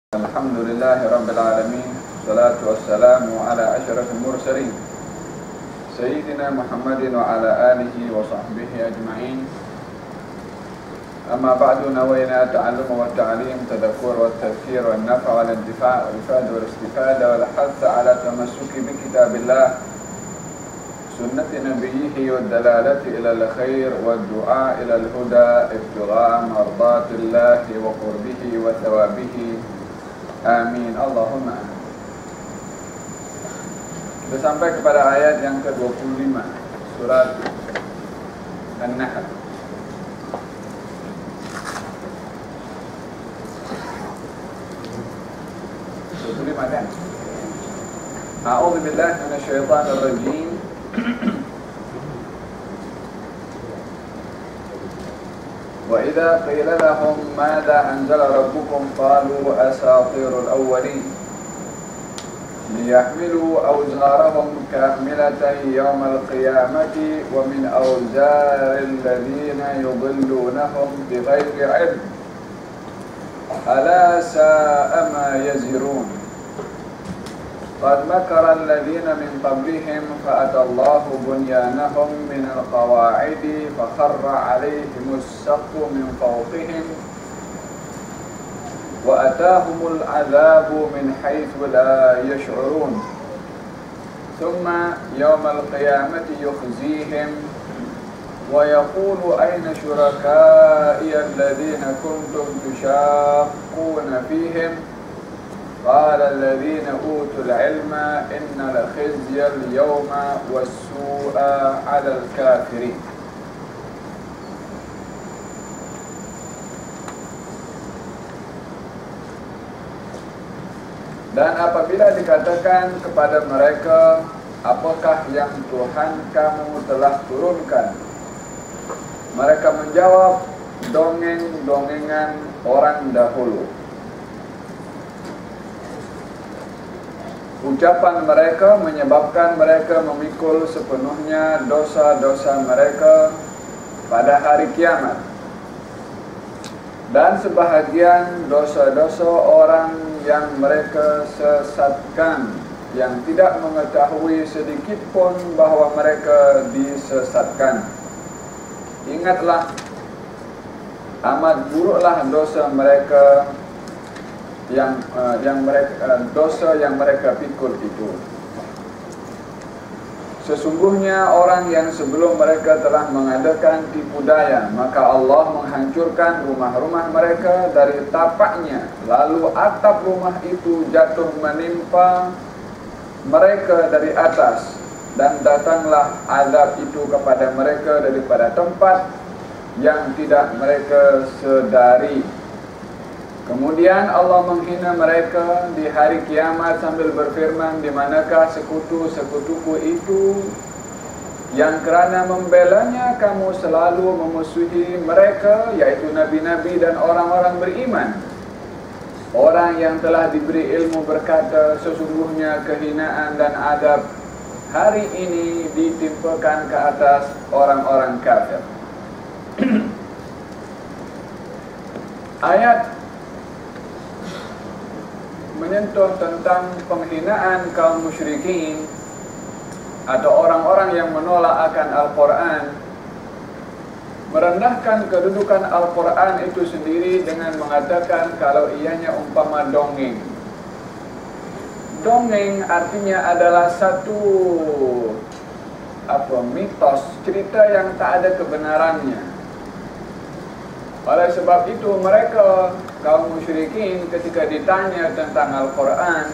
Alhamdulillahi Rabbil Alamin. Salatu wassalamu ala ashrafil mursalin Sayyidina Muhammadin wa ala alihi wa sahbihi ajma'in. Amma ba'du, nawayna ta'allum wa ta'alim, tadakkur wa tadhkir wa nafa' wa al-intifa' wa ifada wa istifada wa al-hatha ala tamassuki bi kitabillah sunnati nabiyhi wa dalalati ila al-khair wa du'a ila al-huda ibtigha'a mardatillahi wa qurbihi wa thawabihi. Amin, Allahumma amin. Kita sampai kepada ayat yang ke-25 surat An-Nahl. Kan? A'udzu billahi minasyaitonir rajim. وإذا قيل لهم ماذا أنزل ربكم قالوا أساطير الأولين ليحملوا أوزارهم كاملة يوم القيامة ومن أوزار الذين يضلونهم بغير علم ألا ساء ما يزرون قد مكر الذين من قبلهم فأتى الله بنيانهم من القواعد فخر عليهم السقف من فوقهم وأتاهم العذاب من حيث لا يشعرون ثم يوم القيامة يخزيهم ويقول أين شركائي الذين كنتم تشاقون فيهم قال الذين أوتوا العلم إن الخزي اليوم والسوء على الكافرين. Dan apabila dikatakan kepada mereka, apakah yang Tuhan kamu telah turunkan? Mereka menjawab, dongeng-dongengan orang dahulu. Ucapan mereka menyebabkan mereka memikul sepenuhnya dosa-dosa mereka pada hari kiamat. Dan sebahagian dosa-dosa orang yang mereka sesatkan, yang tidak mengetahui sedikit pun bahawa mereka disesatkan. Ingatlah, amat buruklah dosa mereka dosa yang mereka pikul itu. Sesungguhnya orang yang sebelum mereka telah mengadakan tipu daya, maka Allah menghancurkan rumah-rumah mereka dari tapaknya, lalu atap rumah itu jatuh menimpa mereka dari atas, dan datanglah azab itu kepada mereka daripada tempat yang tidak mereka sedari. Kemudian Allah menghina mereka di hari kiamat sambil berfirman, di manakah sekutu-sekutuku itu yang kerana membelanya kamu selalu memusuhi mereka, yaitu nabi-nabi dan orang-orang beriman. Orang yang telah diberi ilmu berkata, sesungguhnya kehinaan dan adab hari ini ditimpakan ke atas orang-orang kafir. Ayat menyentuh tentang penghinaan kaum musyrikin atau orang-orang yang menolak akan Al-Quran, merendahkan kedudukan Al-Quran itu sendiri dengan mengatakan kalau ianya umpama dongeng. Dongeng artinya adalah satu mitos, cerita yang tak ada kebenarannya. Oleh sebab itu mereka, kaum musyrikin, ketika ditanya tentang Al-Quran,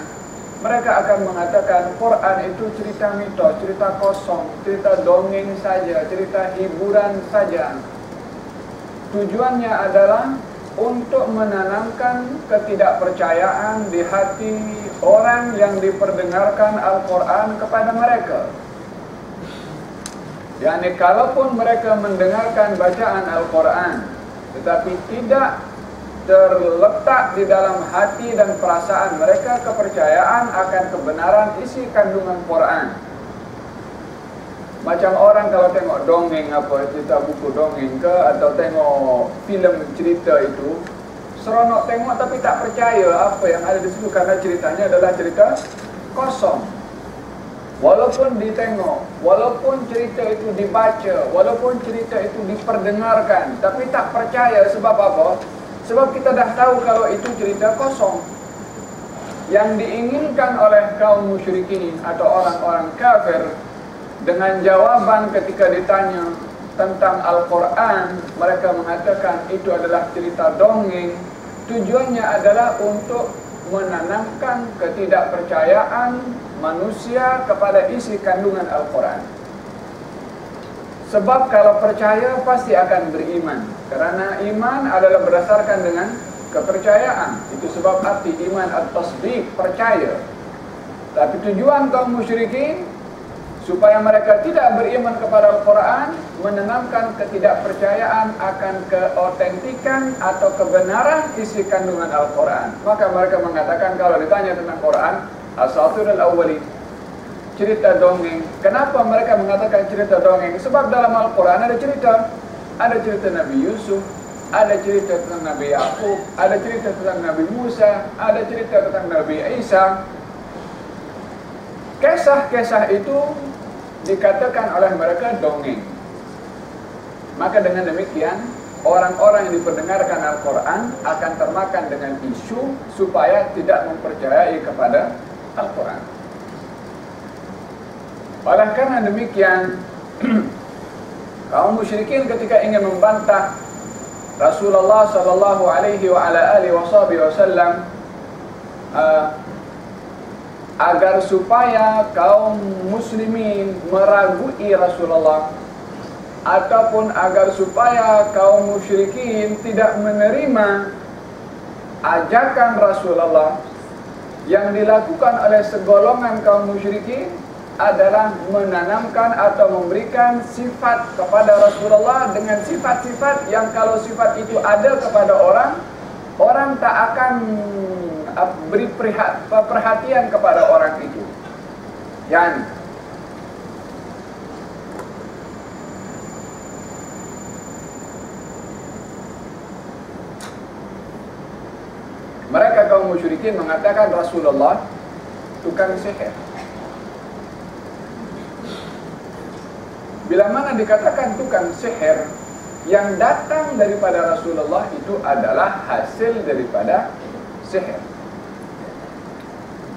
mereka akan mengatakan Quran itu cerita mitos, cerita kosong, cerita dongeng saja, cerita hiburan saja. Tujuannya adalah untuk menanamkan ketidakpercayaan di hati orang yang diperdengarkan Al-Quran kepada mereka. Yani kalaupun mereka mendengarkan bacaan Al-Quran, tetapi tidak terletak di dalam hati dan perasaan mereka kepercayaan akan kebenaran isi kandungan Quran. Macam orang kalau tengok dongeng cerita buku dongeng ke, atau tengok filem cerita itu, seronok tengok tapi tak percaya apa yang ada di situ, karena ceritanya adalah cerita kosong. Walaupun ditengok, walaupun cerita itu dibaca, walaupun cerita itu diperdengarkan, tapi tak percaya. Sebab apa? Sebab kita dah tahu kalau itu cerita kosong. Yang diinginkan oleh kaum musyrikin atau orang-orang kafir dengan jawaban ketika ditanya tentang Al-Quran, mereka mengatakan itu adalah cerita dongeng. Tujuannya adalah untuk menanamkan ketidakpercayaan manusia kepada isi kandungan Al-Quran. Sebab kalau percaya pasti akan beriman, karena iman adalah berdasarkan dengan kepercayaan. Itu sebab arti iman at-tasdiq, percaya. Tapi tujuan kaum musyrikin supaya mereka tidak beriman kepada Al-Quran, menanamkan ketidakpercayaan akan keotentikan atau kebenaran isi kandungan Al-Quran. Maka mereka mengatakan kalau ditanya tentang Quran, asatirul awwalin, cerita dongeng. Kenapa mereka mengatakan cerita dongeng? Sebab dalam Al-Quran ada cerita. Ada cerita Nabi Yusuf, ada cerita tentang Nabi Yakub, ada cerita tentang Nabi Musa, ada cerita tentang Nabi Isa. Kisah-kisah itu dikatakan oleh mereka dongeng. Maka dengan demikian, orang-orang yang diperdengarkan Al-Quran akan termakan dengan isu supaya tidak mempercayai kepada Al-Quran. Oleh karena demikian, kaum musyrikin ketika ingin membantah Rasulullah sallallahu alaihi wasallam agar supaya kaum muslimin meragui Rasulullah, ataupun agar supaya kaum musyrikin tidak menerima ajakan Rasulullah, yang dilakukan oleh segolongan kaum musyrikin adalah menanamkan atau memberikan sifat kepada Rasulullah dengan sifat-sifat yang kalau sifat itu ada kepada orang, orang tak akan beri perhatian kepada orang itu. Yani mereka kaum musyrikin mengatakan Rasulullah tukang sihir. Bila mana dikatakan tukang sihir, yang datang daripada Rasulullah itu adalah hasil daripada sihir.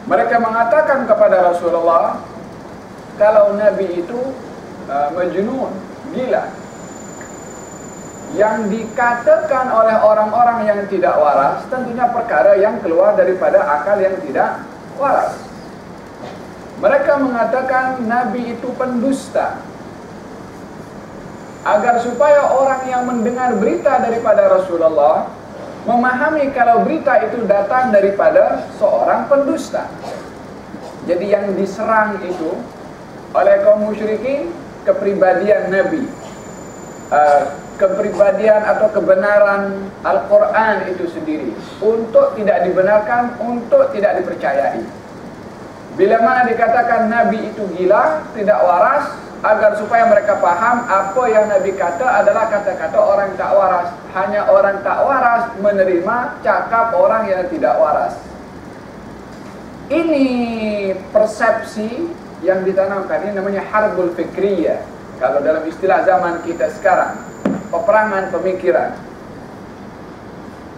Mereka mengatakan kepada Rasulullah kalau Nabi itu majnun, gila. Yang dikatakan oleh orang-orang yang tidak waras tentunya perkara yang keluar daripada akal yang tidak waras. Mereka mengatakan Nabi itu pendusta. Agar supaya orang yang mendengar berita daripada Rasulullah memahami kalau berita itu datang daripada seorang pendusta. Jadi yang diserang itu oleh kaum musyrikin kepribadian Nabi, kepribadian atau kebenaran Al-Quran itu sendiri, untuk tidak dibenarkan, untuk tidak dipercayai. Bila mana dikatakan Nabi itu gila, tidak waras, agar supaya mereka paham apa yang Nabi kata adalah kata-kata orang tak waras. Hanya orang tak waras menerima cakap orang yang tidak waras. Ini persepsi yang ditanamkan, ini namanya harbul fikriyah. Kalau dalam istilah zaman kita sekarang, peperangan pemikiran.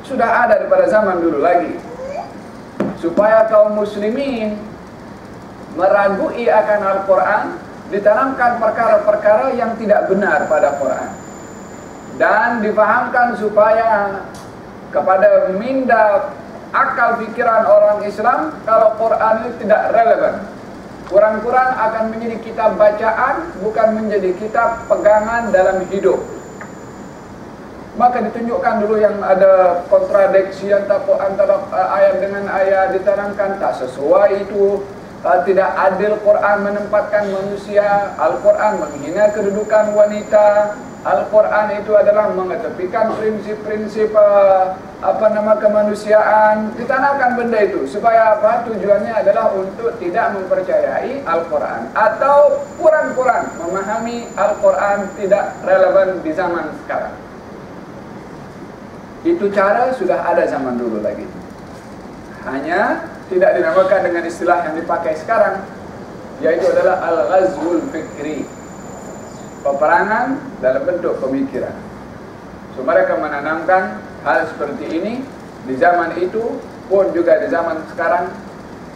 Sudah ada daripada zaman dulu lagi. Supaya kaum muslimin meragui akan Al-Quran, ditanamkan perkara-perkara yang tidak benar pada Quran, dan difahamkan supaya kepada minda akal fikiran orang Islam kalau Quran itu tidak relevan. Quran-Quran akan menjadi kitab bacaan, bukan menjadi kitab pegangan dalam hidup. Maka ditunjukkan dulu yang ada kontradiksi antara ayat dengan ayat, ditanamkan tak sesuai itu. Tidak adil Quran menempatkan manusia. Al-Quran menghina kedudukan wanita. Al-Quran itu adalah mengetepikan prinsip-prinsip kemanusiaan. Ditanamkan benda itu supaya apa? Tujuannya adalah untuk tidak mempercayai Al-Quran, atau kurang-kurang memahami Al-Quran tidak relevan di zaman sekarang. Itu cara sudah ada zaman dulu lagi. Hanya tidak dinamakan dengan istilah yang dipakai sekarang, yaitu adalah al-ghazwul fikri, peperangan dalam bentuk pemikiran. So, mereka menanamkan hal seperti ini di zaman itu pun juga di zaman sekarang.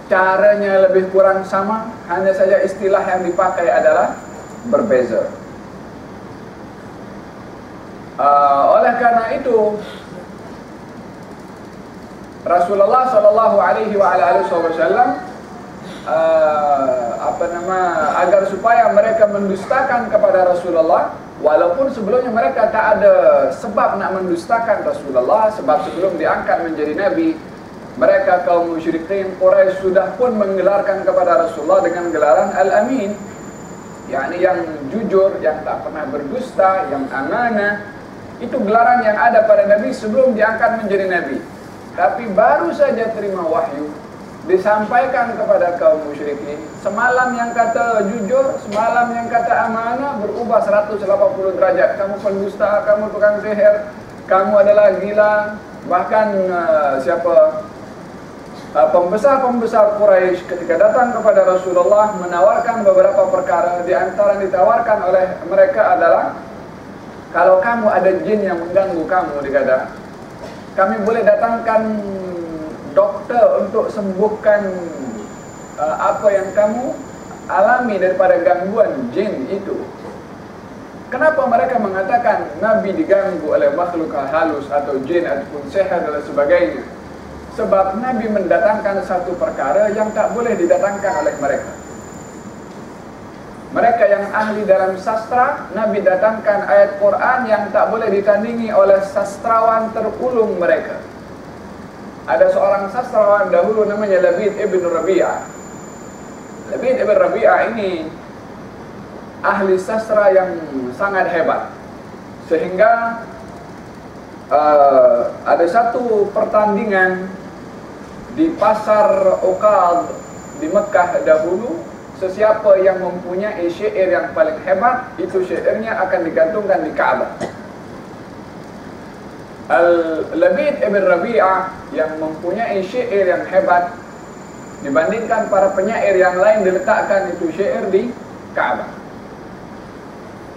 Caranya lebih kurang sama, hanya saja istilah yang dipakai adalah berbeza. Oleh karena itu, Rasulullah Shallallahu Alaihi Wasallam agar supaya mereka mendustakan kepada Rasulullah, walaupun sebelumnya mereka tak ada sebab nak mendustakan Rasulullah, sebab sebelum diangkat menjadi nabi, mereka kaum musyrikin Quraisy sudah pun menggelarkan kepada Rasulullah dengan gelaran Al-Amin, yakni yang jujur, yang tak pernah berdusta, yang amanah. Itu gelaran yang ada pada Nabi sebelum diangkat menjadi nabi. Tapi baru saja terima wahyu, disampaikan kepada kaum musyrikin. Semalam yang kata jujur, semalam yang kata amanah, berubah 180 derajat. Kamu pendusta, kamu tukang sihir, kamu adalah gila. Bahkan pembesar-pembesar Quraisy ketika datang kepada Rasulullah menawarkan beberapa perkara. Di antara yang ditawarkan oleh mereka adalah, kalau kamu ada jin yang mengganggu kamu, dikata, kami boleh datangkan dokter untuk sembuhkan apa yang kamu alami daripada gangguan jin itu. Kenapa mereka mengatakan Nabi diganggu oleh makhluk halus atau jin ataupun sihir dan sebagainya? Sebab Nabi mendatangkan satu perkara yang tak boleh didatangkan oleh mereka. Mereka yang ahli dalam sastra, Nabi datangkan ayat Quran yang tak boleh ditandingi oleh sastrawan terulung mereka. Ada seorang sastrawan dahulu namanya Labid ibn Rabi'ah. Labid ibn Rabi'ah ini ahli sastra yang sangat hebat. Sehingga ada satu pertandingan di pasar Uqad di Mekah dahulu. Sesiapa yang mempunyai syair yang paling hebat, itu syairnya akan digantungkan di Ka'bah. Al-Labid ibn Rabi'ah yang mempunyai syair yang hebat, dibandingkan para penyair yang lain, diletakkan itu syair di Ka'bah.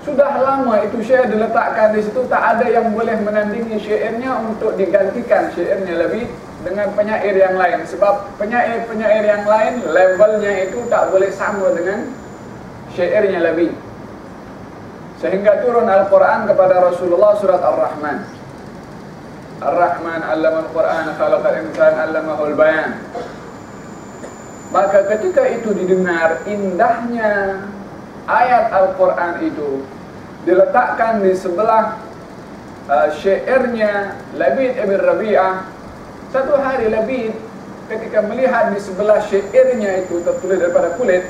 Sudah lama itu syair diletakkan di situ, tak ada yang boleh menandingi syairnya untuk digantikan syairnya Labid dengan penyair yang lain. Sebab penyair-penyair yang lain levelnya itu tak boleh sama dengan syairnya Labid. Sehingga turun Al-Quran kepada Rasulullah surat Ar-Rahman. Ar-Rahman 'allama al-Quran, khalaqal insan 'allamahul bayan. Maka ketika itu didengar indahnya ayat Al-Quran itu, diletakkan di sebelah syairnya Labid ibn Rabi'ah. Satu hari Labid ketika melihat di sebelah syairnya itu tertulis daripada kulit,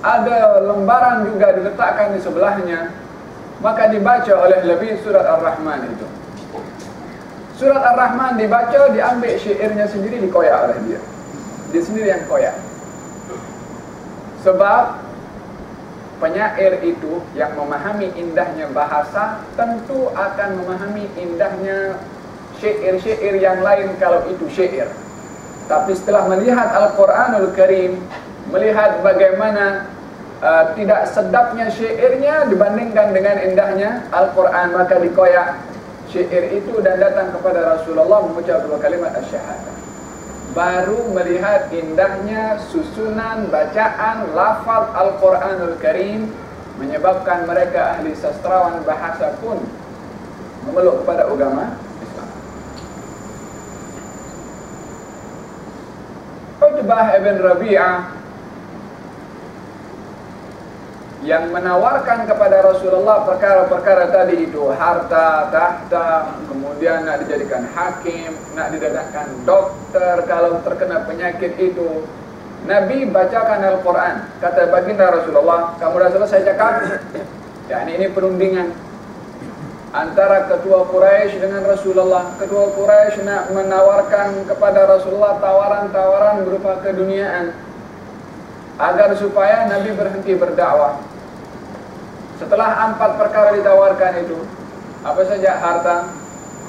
ada lembaran juga diletakkan di sebelahnya, maka dibaca oleh Labid surat Ar-Rahman itu. Surat Ar-Rahman dibaca, diambil syairnya sendiri, dikoyak oleh dia. Dia sendiri yang koyak. Sebab penyair itu yang memahami indahnya bahasa tentu akan memahami indahnya syair-syair yang lain kalau itu syair. Tapi setelah melihat Al-Quranul Karim, melihat bagaimana tidak sedapnya syairnya dibandingkan dengan indahnya Al-Quran, maka dikoyak syair itu dan datang kepada Rasulullah mengucap dua kalimat asyhadah. Baru melihat indahnya susunan bacaan lafaz Al-Quranul Karim, menyebabkan mereka ahli sastrawan bahasa pun memeluk kepada agama Islam. Utbah ibn Rabi'ah yang menawarkan kepada Rasulullah perkara-perkara tadi itu, harta, tahta, kemudian nak dijadikan hakim, nak didatangkan dokter kalau terkena penyakit itu. Nabi bacakan Al-Quran, kata baginda Rasulullah, kamu dah selesai cakap? Ya, ini perundingan antara ketua Quraisy dengan Rasulullah. Ketua Quraisy nak menawarkan kepada Rasulullah tawaran-tawaran berupa keduniaan agar supaya Nabi berhenti berdakwah. Setelah 4 perkara ditawarkan itu, apa saja? Harta,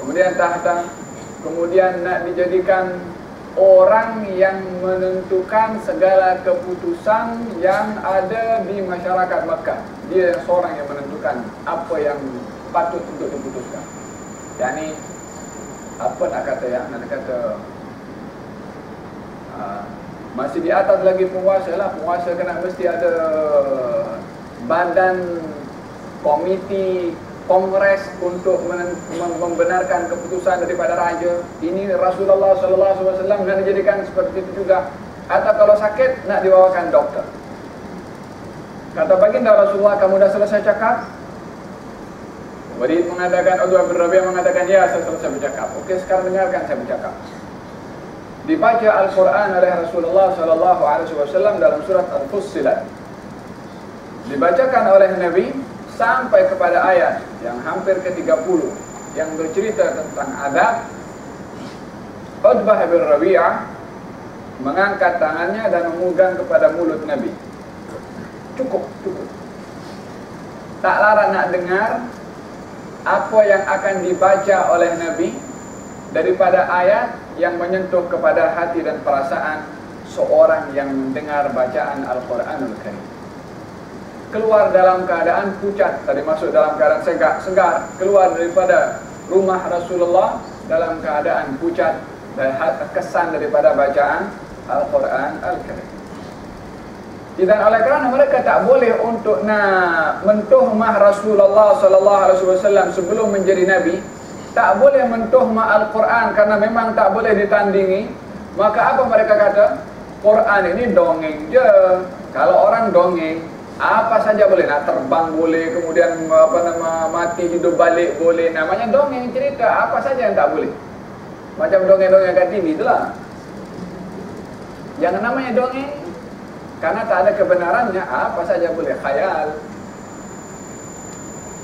kemudian tahta, kemudian nak dijadikan orang yang menentukan segala keputusan yang ada di masyarakat Makkah. Dia seorang yang menentukan apa yang patut untuk diputuskan. Yani apa nak kata ya? Nak kata masih di atas lagi penguasa lah. Penguasa kena mesti ada badan komiti kongres untuk membenarkan keputusan daripada raja. Ini Rasulullah SAW nak dijadikan seperti itu juga. Atau kalau sakit nak dibawakan dokter. Kata baginda Rasulullah, kamu dah selesai cakap? Walid mengatakan, Abdullah bin Rabi'ah mengatakan, ya saya selesai bercakap. Okey, sekarang dengarkan saya bercakap. Dibaca Al-Quran oleh Rasulullah SAW dalam surat Al-Fussilat. Dibacakan oleh Nabi sampai kepada ayat yang hampir ke-30 yang bercerita tentang adab. Utbah bin Rabi'ah mengangkat tangannya dan memegang kepada mulut Nabi. Cukup. Tak larang nak dengar apa yang akan dibaca oleh Nabi daripada ayat yang menyentuh kepada hati dan perasaan seorang yang mendengar bacaan Al-Quranul Karim. Keluar dalam keadaan pucat, tadi masuk dalam keadaan segar, keluar daripada rumah Rasulullah dalam keadaan pucat dan kesan daripada bacaan Al-Quran Al-Karim. Dan oleh kerana mereka tak boleh untuk nak mentuhmah Rasulullah SAW sebelum menjadi Nabi, tak boleh mentuhmah Al-Quran karena memang tak boleh ditandingi, maka apa mereka kata? Quran ini dongeng je. Kalau orang dongeng, apa saja boleh, nak terbang boleh, kemudian mati hidup balik boleh. Namanya dongeng, cerita, apa saja yang tak boleh. Macam dongeng-dongeng kat TV itulah. Yang namanya dongeng, karena tak ada kebenarannya, apa saja boleh, khayal.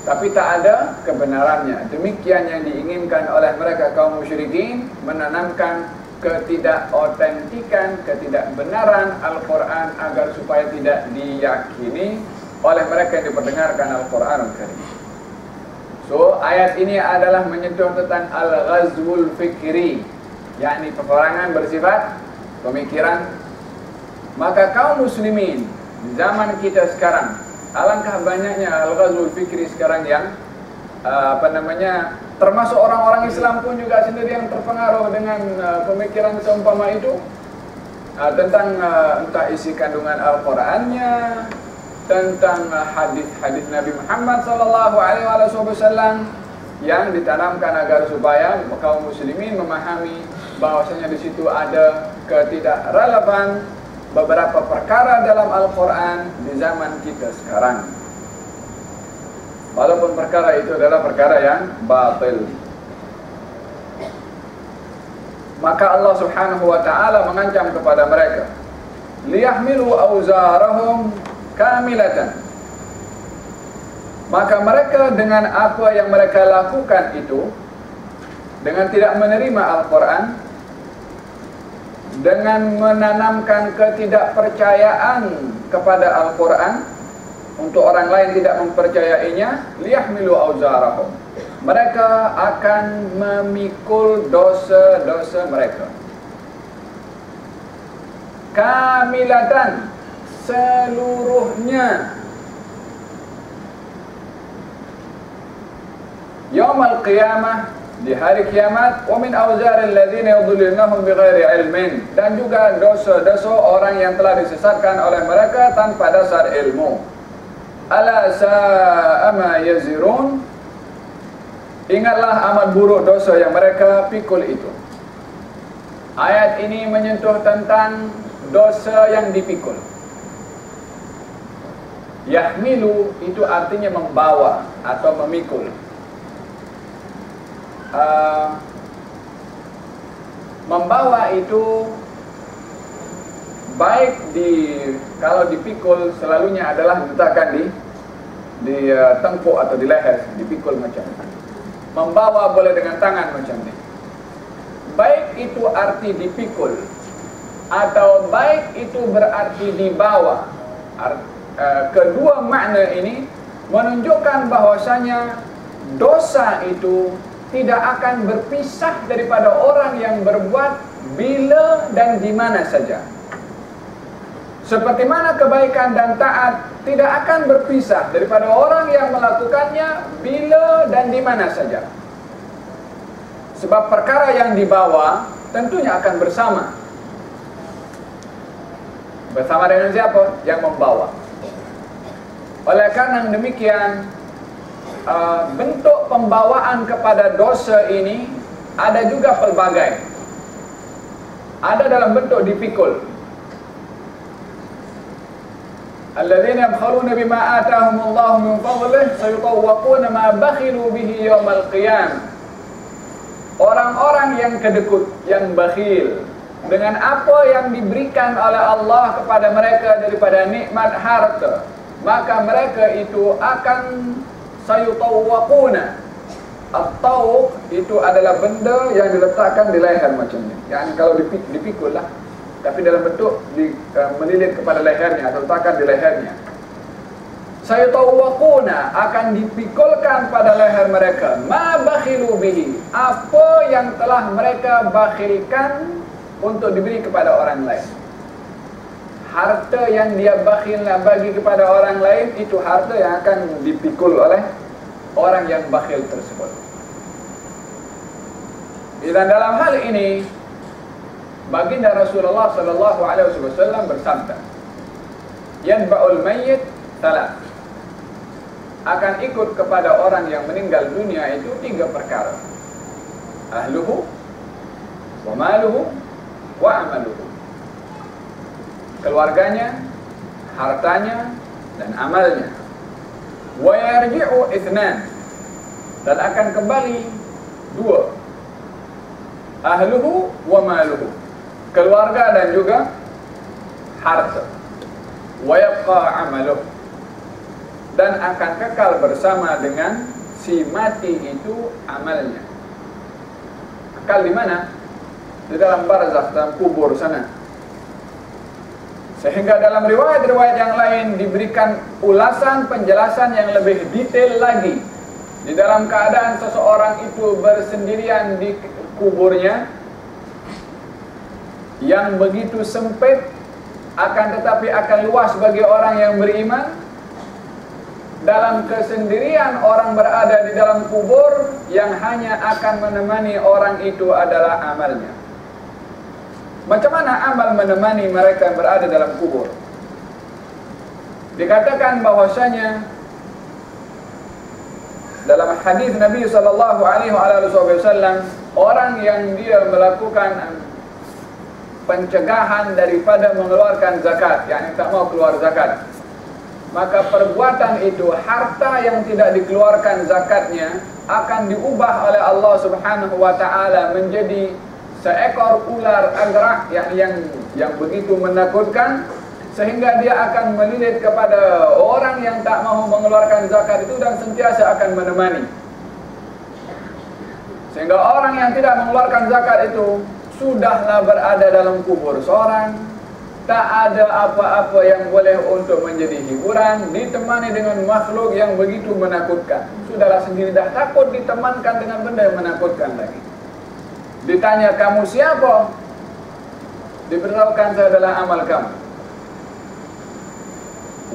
Tapi tak ada kebenarannya. Demikian yang diinginkan oleh mereka kaum musyrikin, menanamkan ketidakotentikan, ketidakbenaran Al-Quran agar supaya tidak diyakini oleh mereka yang diperdengarkan Al-Quranul Karim. So, ayat ini adalah menyentuh tentang Al-Ghazwul Fikri, yakni peperangan bersifat pemikiran. Maka kaum muslimin di zaman kita sekarang, alangkah banyaknya Al-Ghazwul Fikri sekarang yang termasuk orang-orang Islam pun juga sendiri yang terpengaruh dengan pemikiran seumpama itu, tentang entah isi kandungan Al-Qurannya, tentang hadis-hadis Nabi Muhammad SAW yang ditanamkan agar supaya kaum muslimin memahami bahwasanya di situ ada ketidakrelevan beberapa perkara dalam Al-Quran di zaman kita sekarang. Walaupun perkara itu adalah perkara yang batil. Maka Allah Subhanahu wa ta'ala mengancam kepada mereka, liyahmilu awzarahum kamilatan. Maka mereka dengan apa yang mereka lakukan itu, dengan tidak menerima Al-Quran, dengan menanamkan ketidakpercayaan kepada Al-Quran, untuk orang lain tidak mempercayainya, liyahmilu awzarahum, mereka akan memikul dosa-dosa mereka kamilatan, seluruhnya, yaumul qiyamah, di hari kiamat, wa min awzaril ladzina yudhillunahum bighairi ilmin, dan juga dosa-dosa orang yang telah disesatkan oleh mereka tanpa dasar ilmu. Ala sa'a ma yazirun, ingatlah amat buruk dosa yang mereka pikul itu. Ayat ini menyentuh tentang dosa yang dipikul. Yahmilu itu artinya membawa atau memikul. Membawa itu baik kalau dipikul selalunya adalah diletakkan di tengkuk atau di leher, dipikul macam ini. Membawa boleh dengan tangan macam ini. Baik itu arti dipikul atau baik itu berarti dibawa. Kedua makna ini menunjukkan bahwasanya dosa itu tidak akan berpisah daripada orang yang berbuat bila dan di mana saja. Seperti mana kebaikan dan taat tidak akan berpisah daripada orang yang melakukannya bila dan di mana saja. Sebab perkara yang dibawa tentunya akan bersama. Bersama dengan siapa? Yang membawa. Oleh karena demikian, bentuk pembawaan kepada dosa ini ada juga pelbagai. Ada dalam bentuk dipikul. Alladzina yabkhaluna bima atahumullahu min fadlihi sayutawwaquna ma bakhilu bihi yaumal qiyamah. Orang-orang yang kedekut, yang bakhil dengan apa yang diberikan oleh Allah kepada mereka daripada nikmat harta, maka mereka itu akan sayutawwaquna. At-tawq itu adalah benda yang diletakkan di leher macam ni. Yani kalau dipikul lah, tapi dalam bentuk melilit kepada lehernya atau letakkan di lehernya. Sayutawwaquna, akan dipikulkan pada leher mereka ma bakhilu bihi, apa yang telah mereka bakhilkan untuk diberi kepada orang lain. Harta yang dia bakhil nak bagi kepada orang lain, itu harta yang akan dipikul oleh orang yang bakhil tersebut. Dan dalam hal ini baginda Rasulullah sallallahu alaihi wasallam bersabda, yanba'ul mayyit salat, akan ikut kepada orang yang meninggal dunia itu 3 perkara: ahluhu wa maluhu wa amaluhu. Keluarganya, hartanya, dan amalnya. Wa yarji'u ithnan, dan akan kembali 2: ahluhu wa maluhu, keluarga dan juga harta. Wa yabqa amaluhu, dan akan kekal bersama dengan si mati itu amalnya. Kekal di mana? Di dalam barzakh, dalam kubur sana. Sehingga dalam riwayat-riwayat yang lain diberikan ulasan, penjelasan yang lebih detail lagi. Di dalam keadaan seseorang itu bersendirian di kuburnya yang begitu sempit, akan tetapi akan luas bagi orang yang beriman. Dalam kesendirian orang berada di dalam kubur, yang hanya akan menemani orang itu adalah amalnya. Macam mana amal menemani mereka yang berada dalam kubur? Dikatakan bahwasanya dalam hadis Nabi sallallahu alaihi wasallam, orang yang dia melakukan pencegahan daripada mengeluarkan zakat, yakni tak mau keluar zakat, maka perbuatan itu, harta yang tidak dikeluarkan zakatnya, akan diubah oleh Allah Subhanahu wa taala menjadi seekor ular agrak yang begitu menakutkan, sehingga dia akan melilit kepada orang yang tak mahu mengeluarkan zakat itu dan sentiasa akan menemani. Sehingga orang yang tidak mengeluarkan zakat itu sudahlah berada dalam kubur seorang, tak ada apa-apa yang boleh untuk menjadi hiburan, ditemani dengan makhluk yang begitu menakutkan. Sudahlah sendiri dah takut, ditemankan dengan benda yang menakutkan lagi. Ditanya, kamu siapa? Diberitahukan, saya adalah amal kamu.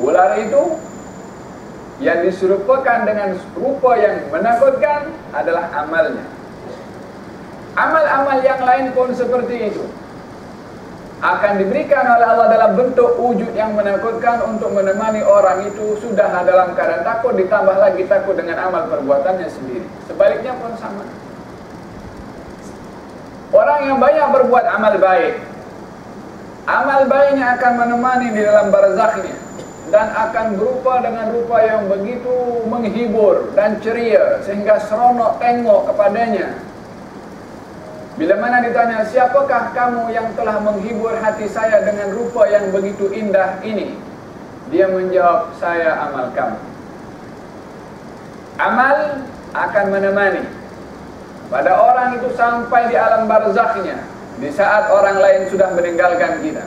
Ular itu yang diserupakan dengan rupa yang menakutkan adalah amalnya. Amal-amal yang lain pun seperti itu, akan diberikan oleh Allah dalam bentuk wujud yang menakutkan untuk menemani orang itu sudah dalam keadaan takut, ditambah lagi takut dengan amal perbuatannya sendiri. Sebaliknya pun sama. Orang yang banyak berbuat amal baik, amal baiknya akan menemani di dalam barzakhnya, dan akan berupa dengan rupa yang begitu menghibur dan ceria, sehingga seronok tengok kepadanya. Bila mana ditanya, siapakah kamu yang telah menghibur hati saya dengan rupa yang begitu indah ini? Dia menjawab, saya amal kamu. Amal akan menemani pada orang itu sampai di alam barzakhnya, di saat orang lain sudah meninggalkan kita.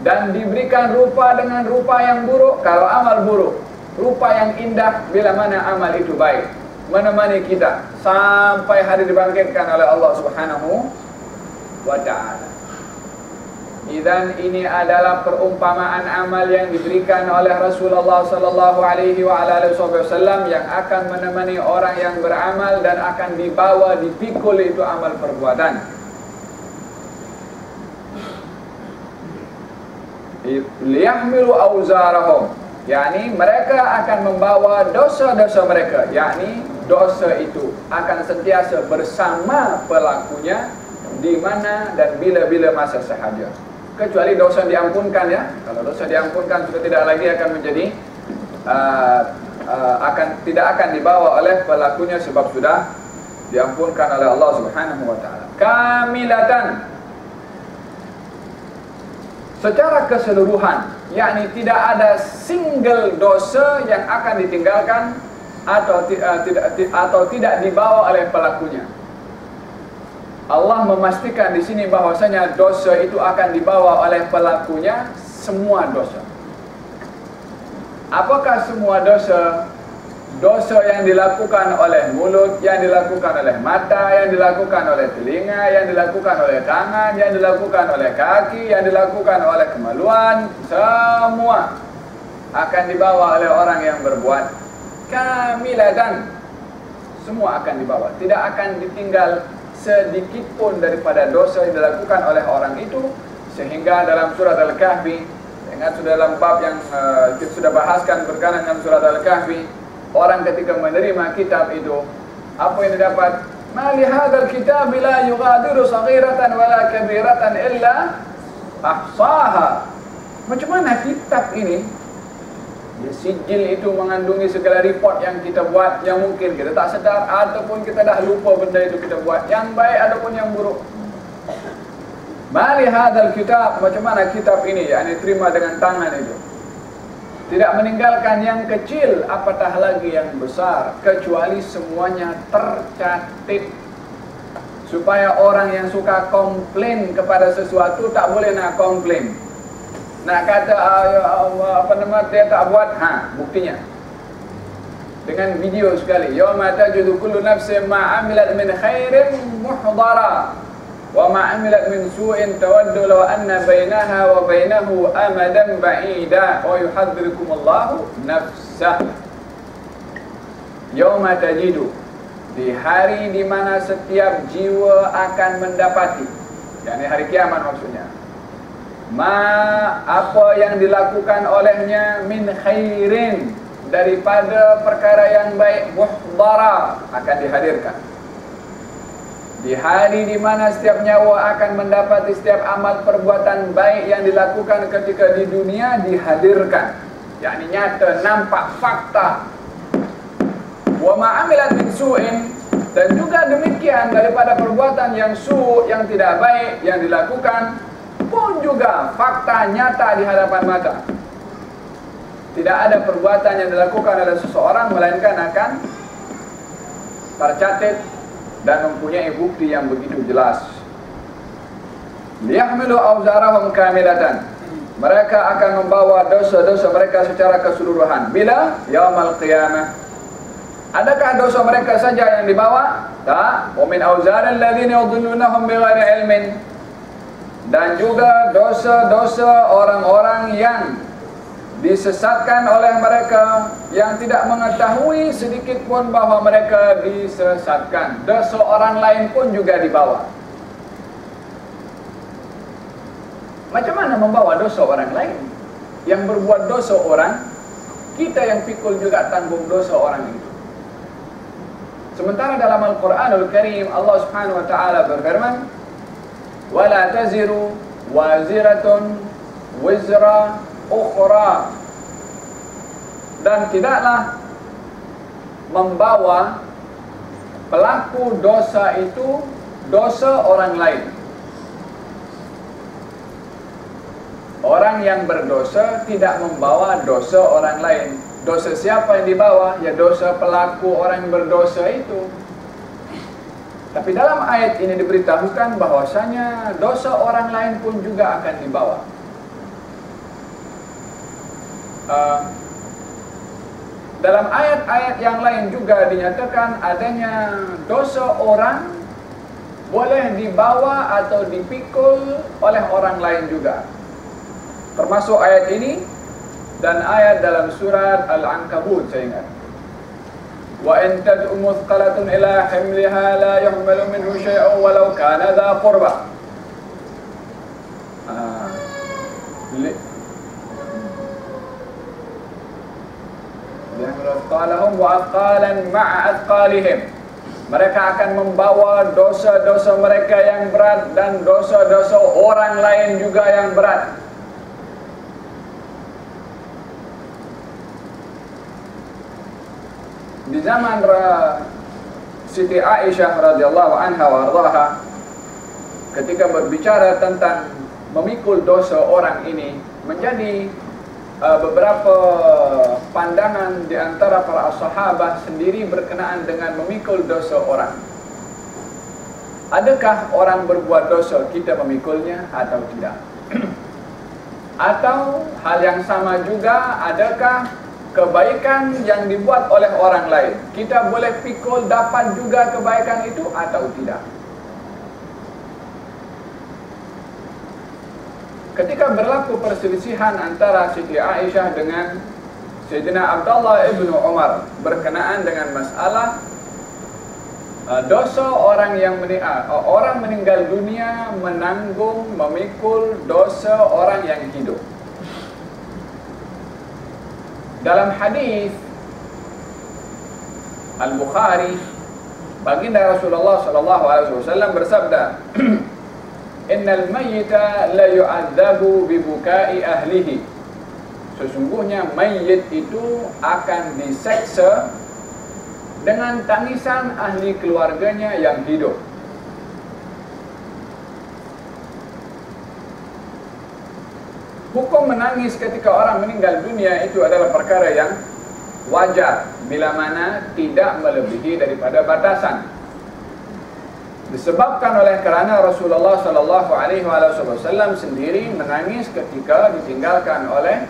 Dan diberikan rupa dengan rupa yang buruk kalau amal buruk, rupa yang indah bila mana amal itu baik. menemani kita sampai hari dibangkitkan oleh Allah Subhanahu wa ta'ala. Dan ini adalah perumpamaan amal yang diberikan oleh Rasulullah sallallahu alaihi wasallam yang akan menemani orang yang beramal dan akan dibawa, dipikul itu amal perbuatan. Liyahmilu auzarahum, yakni mereka akan membawa dosa-dosa mereka, yakni dosa itu akan sentiasa bersama pelakunya di mana dan bila-bila masa sahaja. Kecuali dosa diampunkan, ya. Kalau dosa diampunkan sudah tidak lagi akan menjadi tidak akan dibawa oleh pelakunya sebab sudah diampunkan oleh Allah Subhanahu wa taala. Kamilatan, secara keseluruhan, yakni tidak ada single dosa yang akan ditinggalkan atau tidak dibawa oleh pelakunya. Allah memastikan di sini bahwasanya dosa itu akan dibawa oleh pelakunya, semua dosa. Apakah semua dosa? Dosa yang dilakukan oleh mulut, yang dilakukan oleh mata, yang dilakukan oleh telinga, yang dilakukan oleh tangan, yang dilakukan oleh kaki, yang dilakukan oleh kemaluan, semua akan dibawa oleh orang yang berbuat kamilatan. Semua akan dibawa, tidak akan ditinggal sedikit pun daripada dosa yang dilakukan oleh orang itu. Sehingga dalam surat Al-Kahfi, ingat sudah dalam bab yang kita sudah bahaskan berkenaan dengan surat Al-Kahfi, orang ketika menerima kitab itu, apa yang didapat? Ma li hadzal kitab la yughadiru saghiratan wala kabiratan illa ahsaha. Macam mana kitab ini? Ya, sijil itu mengandungi segala report yang kita buat, yang mungkin kita tak sedar ataupun kita dah lupa benda itu kita buat, yang baik ataupun yang buruk. Ma li hadzal kitab, macam mana kitab ini, yakni terima dengan tangan itu, tidak meninggalkan yang kecil, apatah lagi yang besar, kecuali semuanya tercatat. Supaya orang yang suka komplain kepada sesuatu tak boleh nak komplain. Nak kata dia tak buat, buktinya dengan video sekali. Yauma tajidu kullu nafsin ma 'amilat min khairin muhdara wa ma 'amilat min su'in tawaddu law anna bainaha wa bainahu amadan ba'ida wa yuhadzirukumullahu nafsah. Yauma tajidu, di hari di mana setiap jiwa akan mendapati, yakni hari kiamat maksudnya, apa yang dilakukan olehnya min khairin, daripada perkara yang baik, muhdara, akan dihadirkan. Di hari di mana setiap nyawa akan mendapati setiap amal perbuatan baik yang dilakukan ketika di dunia dihadirkan, yakni nyata, nampak, fakta. Wa ma amilat min su'in, dan juga demikian daripada perbuatan yang yang tidak baik yang dilakukan pun juga fakta, nyata di hadapan mata. Tidak ada perbuatan yang dilakukan oleh seseorang melainkan akan tercatat dan mempunyai bukti yang begitu jelas. Liyahmilu auzarahum kamilatan, mereka akan membawa dosa-dosa mereka secara keseluruhan. Bila? Yaumal qiyamah. Adakah dosa mereka saja yang dibawa? Tak. Wa min auzaril ladzina yudhillunahum bighairi ilmin, dan juga dosa-dosa orang-orang yang disesatkan oleh mereka yang tidak mengetahui sedikit pun bahawa mereka disesatkan. Dosa orang lain pun juga dibawa. Macam mana membawa dosa orang lain? Yang berbuat dosa orang, kita yang pikul juga tanggung dosa orang itu. Sementara dalam Al-Quranul Karim Allah Subhanahu wa taala berfirman, wala taziru waziratun wizra ukhra, dan tidaklah membawa pelaku dosa itu dosa orang lain. Orang yang berdosa tidak membawa dosa orang lain. Dosa siapa yang dibawa? Ya dosa pelaku orang yang berdosa itu. Tapi dalam ayat ini diberitahukan bahwasanya dosa orang lain pun juga akan dibawa. Dalam ayat-ayat yang lain juga dinyatakan adanya dosa orang boleh dibawa atau dipikul oleh orang lain juga. Termasuk ayat ini dan ayat dalam surat Al-Ankabut, saya ingat. Wa in tad'u muthqalatun ila himliha la yuhmalu minhu syai'un walau kana dha qurba. Li'athqalahum wa athqalan ma'a athqalihim. Mereka akan membawa dosa-dosa mereka yang berat dan dosa-dosa orang lain juga yang berat. Di zaman Siti Aisyah radhiyallahu anha wa ardhaha, ketika berbicara tentang memikul dosa orang ini, menjadi beberapa pandangan di antara para sahabat sendiri berkenaan dengan memikul dosa orang. Adakah orang berbuat dosa kita memikulnya atau tidak? Atau hal yang sama juga, adakah kebaikan yang dibuat oleh orang lain kita boleh pikul, dapat juga kebaikan itu atau tidak? Ketika berlaku perselisihan antara Siti Aisyah dengan Sayyidina Abdullah ibnu Umar berkenaan dengan masalah dosa orang yang orang meninggal dunia menanggung, memikul dosa orang yang hidup. Dalam hadis Al-Bukhari, baginda Rasulullah sallallahu alaihi wasallam bersabda, "Innal mayyita la yu'adzabu bi bukai ahlihi." Sesungguhnya mayit itu akan diseksa dengan tangisan ahli keluarganya yang hidup. Hukum menangis ketika orang meninggal dunia itu adalah perkara yang wajar bila mana tidak melebihi daripada batasan. Disebabkan oleh kerana Rasulullah sallallahu alaihi wasallam sendiri menangis ketika ditinggalkan oleh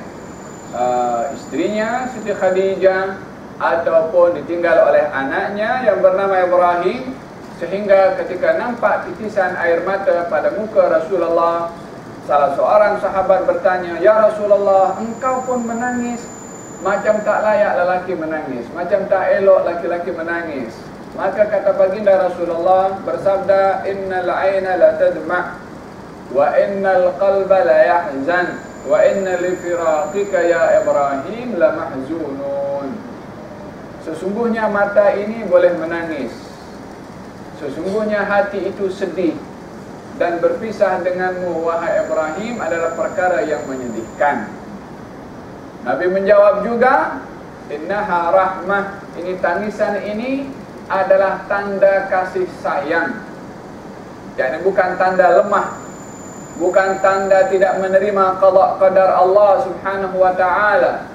istrinya Siti Khadijah ataupun ditinggal oleh anaknya yang bernama Ibrahim, sehingga ketika nampak titisan air mata pada muka Rasulullah, salah seorang sahabat bertanya, "Ya Rasulullah, engkau pun menangis? Macam tak layak lelaki menangis, macam tak elok laki-laki menangis." Maka kata baginda Rasulullah bersabda, "Innal aina la tadma' wa innal qalba la yahzan wa inna li firaqika ya Ibrahim la mahzunun." Sesungguhnya mata ini boleh menangis, sesungguhnya hati itu sedih, dan berpisah denganmu wahai Ibrahim adalah perkara yang menyedihkan. Nabi menjawab juga, "Innaha rahmah." Ini tangisan ini adalah tanda kasih sayang. Jadi bukan tanda lemah, bukan tanda tidak menerima qada qadar Allah Subhanahu wa taala.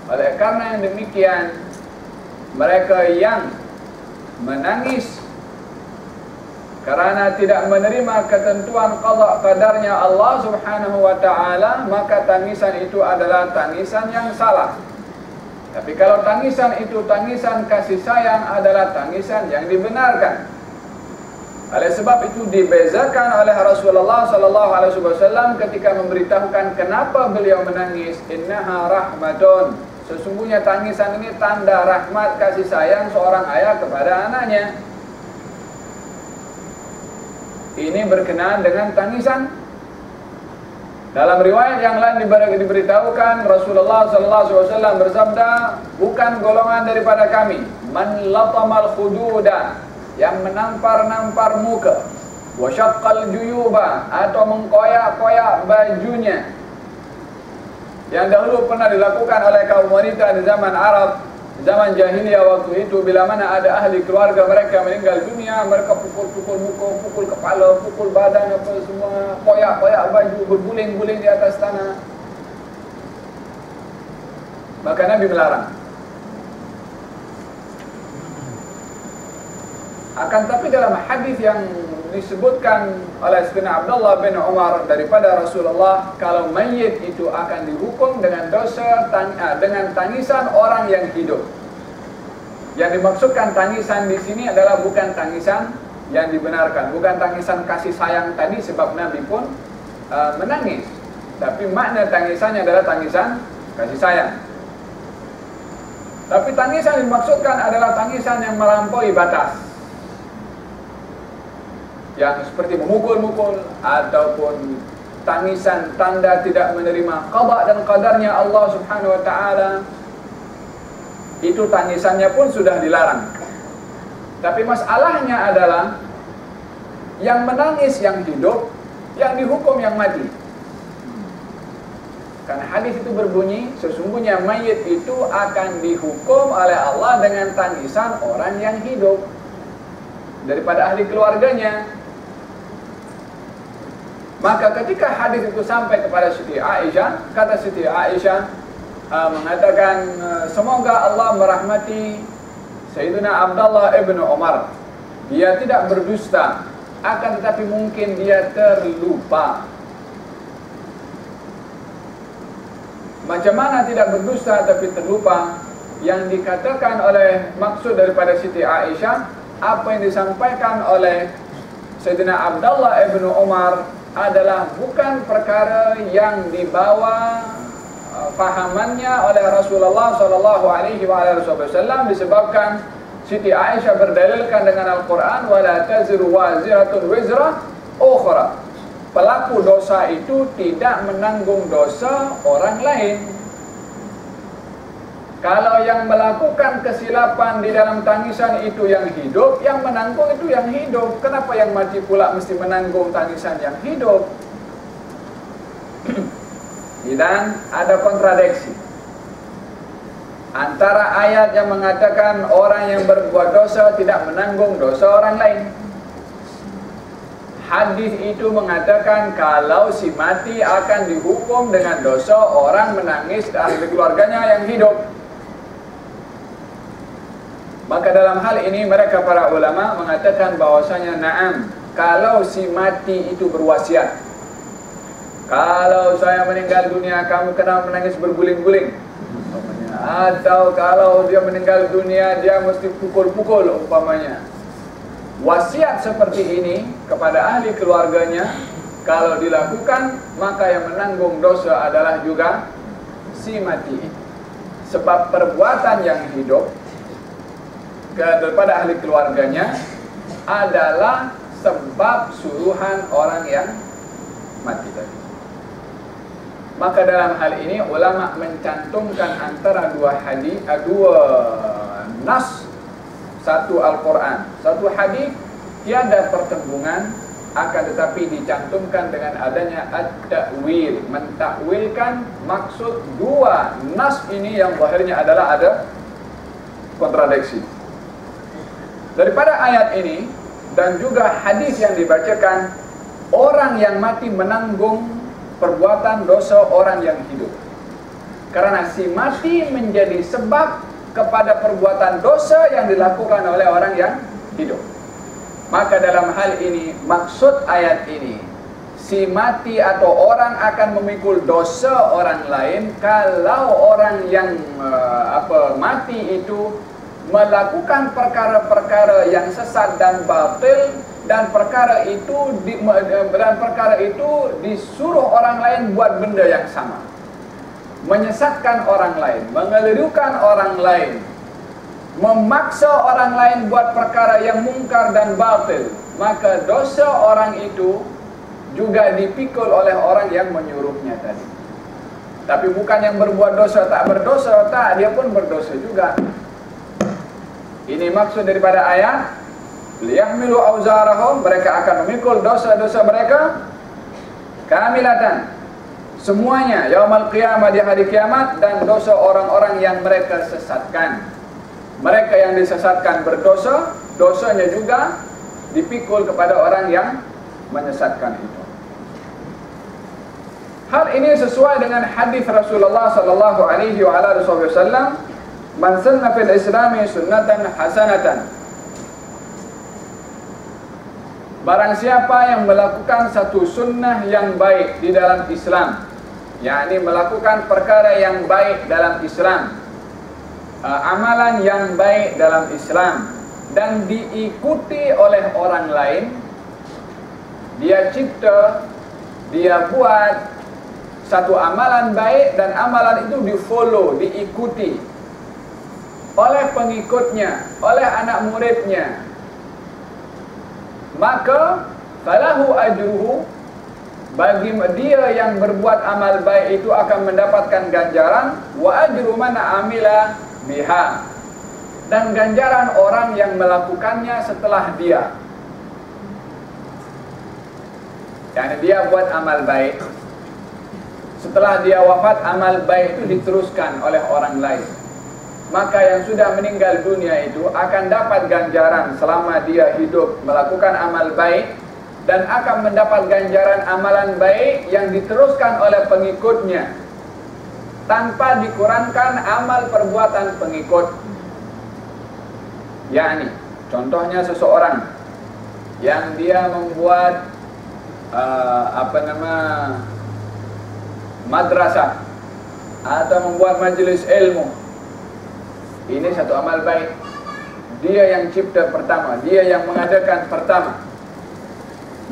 Oleh karena yang demikian, mereka yang menangis karena tidak menerima ketentuan qada qadarnya Allah Subhanahu wa taala, maka tangisan itu adalah tangisan yang salah. Tapi kalau tangisan itu tangisan kasih sayang, adalah tangisan yang dibenarkan. Oleh sebab itu dibezakan oleh Rasulullah sallallahu alaihi wasallam ketika memberitahukan kenapa beliau menangis, "Innaha rahmatun." Sesungguhnya tangisan ini tanda rahmat kasih sayang seorang ayah kepada anaknya. Ini berkenaan dengan tangisan. Dalam riwayat yang lain diberitahukan Rasulullah sallallahu alaihi wasallam bersabda, "Bukan golongan daripada kami man latamal khududa, yang menampar-nampar muka, wa syaqqal juyuba, atau mengkoyak-koyak bajunya." Yang dahulu pernah dilakukan oleh kaum wanita di zaman Arab, zaman jahiliyah waktu itu, bila mana ada ahli keluarga mereka meninggal dunia, mereka pukul-pukul muka, pukul kepala, pukul badan, apa semua, koyak-koyak baju, berguling-guling di atas tanah. Maka Nabi melarang. Akan tapi dalam hadis yang disebutkan oleh Sayyidina Abdullah bin Umar daripada Rasulullah, kalau mayit itu akan dihukum dengan dosa dengan tangisan orang yang hidup. Yang dimaksudkan tangisan di sini adalah bukan tangisan yang dibenarkan, bukan tangisan kasih sayang tadi sebab Nabi pun menangis, tapi makna tangisannya adalah tangisan kasih sayang. Tapi tangisan yang dimaksudkan adalah tangisan yang melampaui batas, yang seperti memukul-mukul, ataupun tangisan tanda tidak menerima qada dan qadarnya Allah Subhanahu wa taala. Itu tangisannya pun sudah dilarang. Tapi masalahnya adalah yang menangis yang hidup, yang dihukum yang mati. Karena hadis itu berbunyi, sesungguhnya mayit itu akan dihukum oleh Allah dengan tangisan orang yang hidup daripada ahli keluarganya. Maka ketika hadis itu sampai kepada Siti Aisyah, kata Siti Aisyah mengatakan, semoga Allah merahmati Sayyidina Abdullah ibn Umar. Dia tidak berdusta, akan tetapi mungkin dia terlupa. Macam mana tidak berdusta tapi terlupa? Yang dikatakan oleh maksud daripada Siti Aisyah, apa yang disampaikan oleh Sayyidina Abdullah ibn Umar adalah bukan perkara yang dibawa fahamannya oleh Rasulullah sallallahu alaihi wasallam, disebabkan Siti Aisyah berdalilkan dengan Al-Quran, wala taziru waziratun wizra ukhra. Pelaku dosa itu tidak menanggung dosa orang lain. Kalau yang melakukan kesilapan di dalam tangisan itu yang hidup, yang menanggung itu yang hidup. Kenapa yang mati pula mesti menanggung tangisan yang hidup? Dan ada kontradiksi antara ayat yang mengatakan orang yang berbuat dosa tidak menanggung dosa orang lain. Hadis itu mengatakan kalau si mati akan dihukum dengan dosa orang menangis dari keluarganya yang hidup. Maka dalam hal ini mereka para ulama mengatakan bahwasanya na'am, kalau si mati itu berwasiat, kalau saya meninggal dunia kamu kena menangis berguling-guling, atau kalau dia meninggal dunia dia mesti pukul-pukul umpamanya. Wasiat seperti ini kepada ahli keluarganya, kalau dilakukan maka yang menanggung dosa adalah juga si mati. Sebab perbuatan yang hidup daripada ahli keluarganya adalah sebab suruhan orang yang mati tadi. Maka dalam hal ini ulama mencantumkan antara dua nas, satu Al-Quran, satu hadis, tiada pertembungan, akan tetapi dicantumkan dengan adanya at-ta'wil, mentakwilkan maksud dua nas ini yang zahirnya adalah ada kontradiksi. Daripada ayat ini dan juga hadis yang dibacakan, orang yang mati menanggung perbuatan dosa orang yang hidup. Karena si mati menjadi sebab kepada perbuatan dosa yang dilakukan oleh orang yang hidup. Maka dalam hal ini, maksud ayat ini, si mati atau orang akan memikul dosa orang lain kalau orang yang mati itu melakukan perkara-perkara yang sesat dan batil, dan perkara itu disuruh orang lain buat benda yang sama, menyesatkan orang lain, mengelirukan orang lain, memaksa orang lain buat perkara yang mungkar dan batil, maka dosa orang itu juga dipikul oleh orang yang menyuruhnya tadi. Tapi bukan yang berbuat dosa tak berdosa, tak, dia pun berdosa juga. Ini maksud daripada ayat, liyahmilu auzarahum, mereka akan memikul dosa-dosa mereka kamilatan, semuanya, yaumal qiyamah, di hari kiamat, dan dosa orang-orang yang mereka sesatkan. Mereka yang disesatkan berdosa, dosanya juga dipikul kepada orang yang menyesatkan itu. Hal ini sesuai dengan hadis Rasulullah sallallahu alaihi wasallam, man sanna fil islami sunnatan hasanatan, barang siapa yang melakukan satu sunnah yang baik di dalam Islam, yakni melakukan perkara yang baik dalam Islam, amalan yang baik dalam Islam, dan diikuti oleh orang lain, dia cipta, dia buat satu amalan baik dan amalan itu di-follow, diikuti oleh pengikutnya, oleh anak muridnya, maka falahu ajruhu, bagi dia yang berbuat amal baik itu akan mendapatkan ganjaran, wa ajru man amila biha, dan ganjaran orang yang melakukannya setelah dia. Yani dia buat amal baik, setelah dia wafat amal baik itu diteruskan oleh orang lain, maka yang sudah meninggal dunia itu akan dapat ganjaran selama dia hidup melakukan amal baik, dan akan mendapat ganjaran amalan baik yang diteruskan oleh pengikutnya tanpa dikurangkan amal perbuatan pengikut. Yani contohnya seseorang yang dia membuat madrasah atau membuat majelis ilmu, ini satu amal baik. Dia yang cipta pertama, dia yang mengadakan pertama.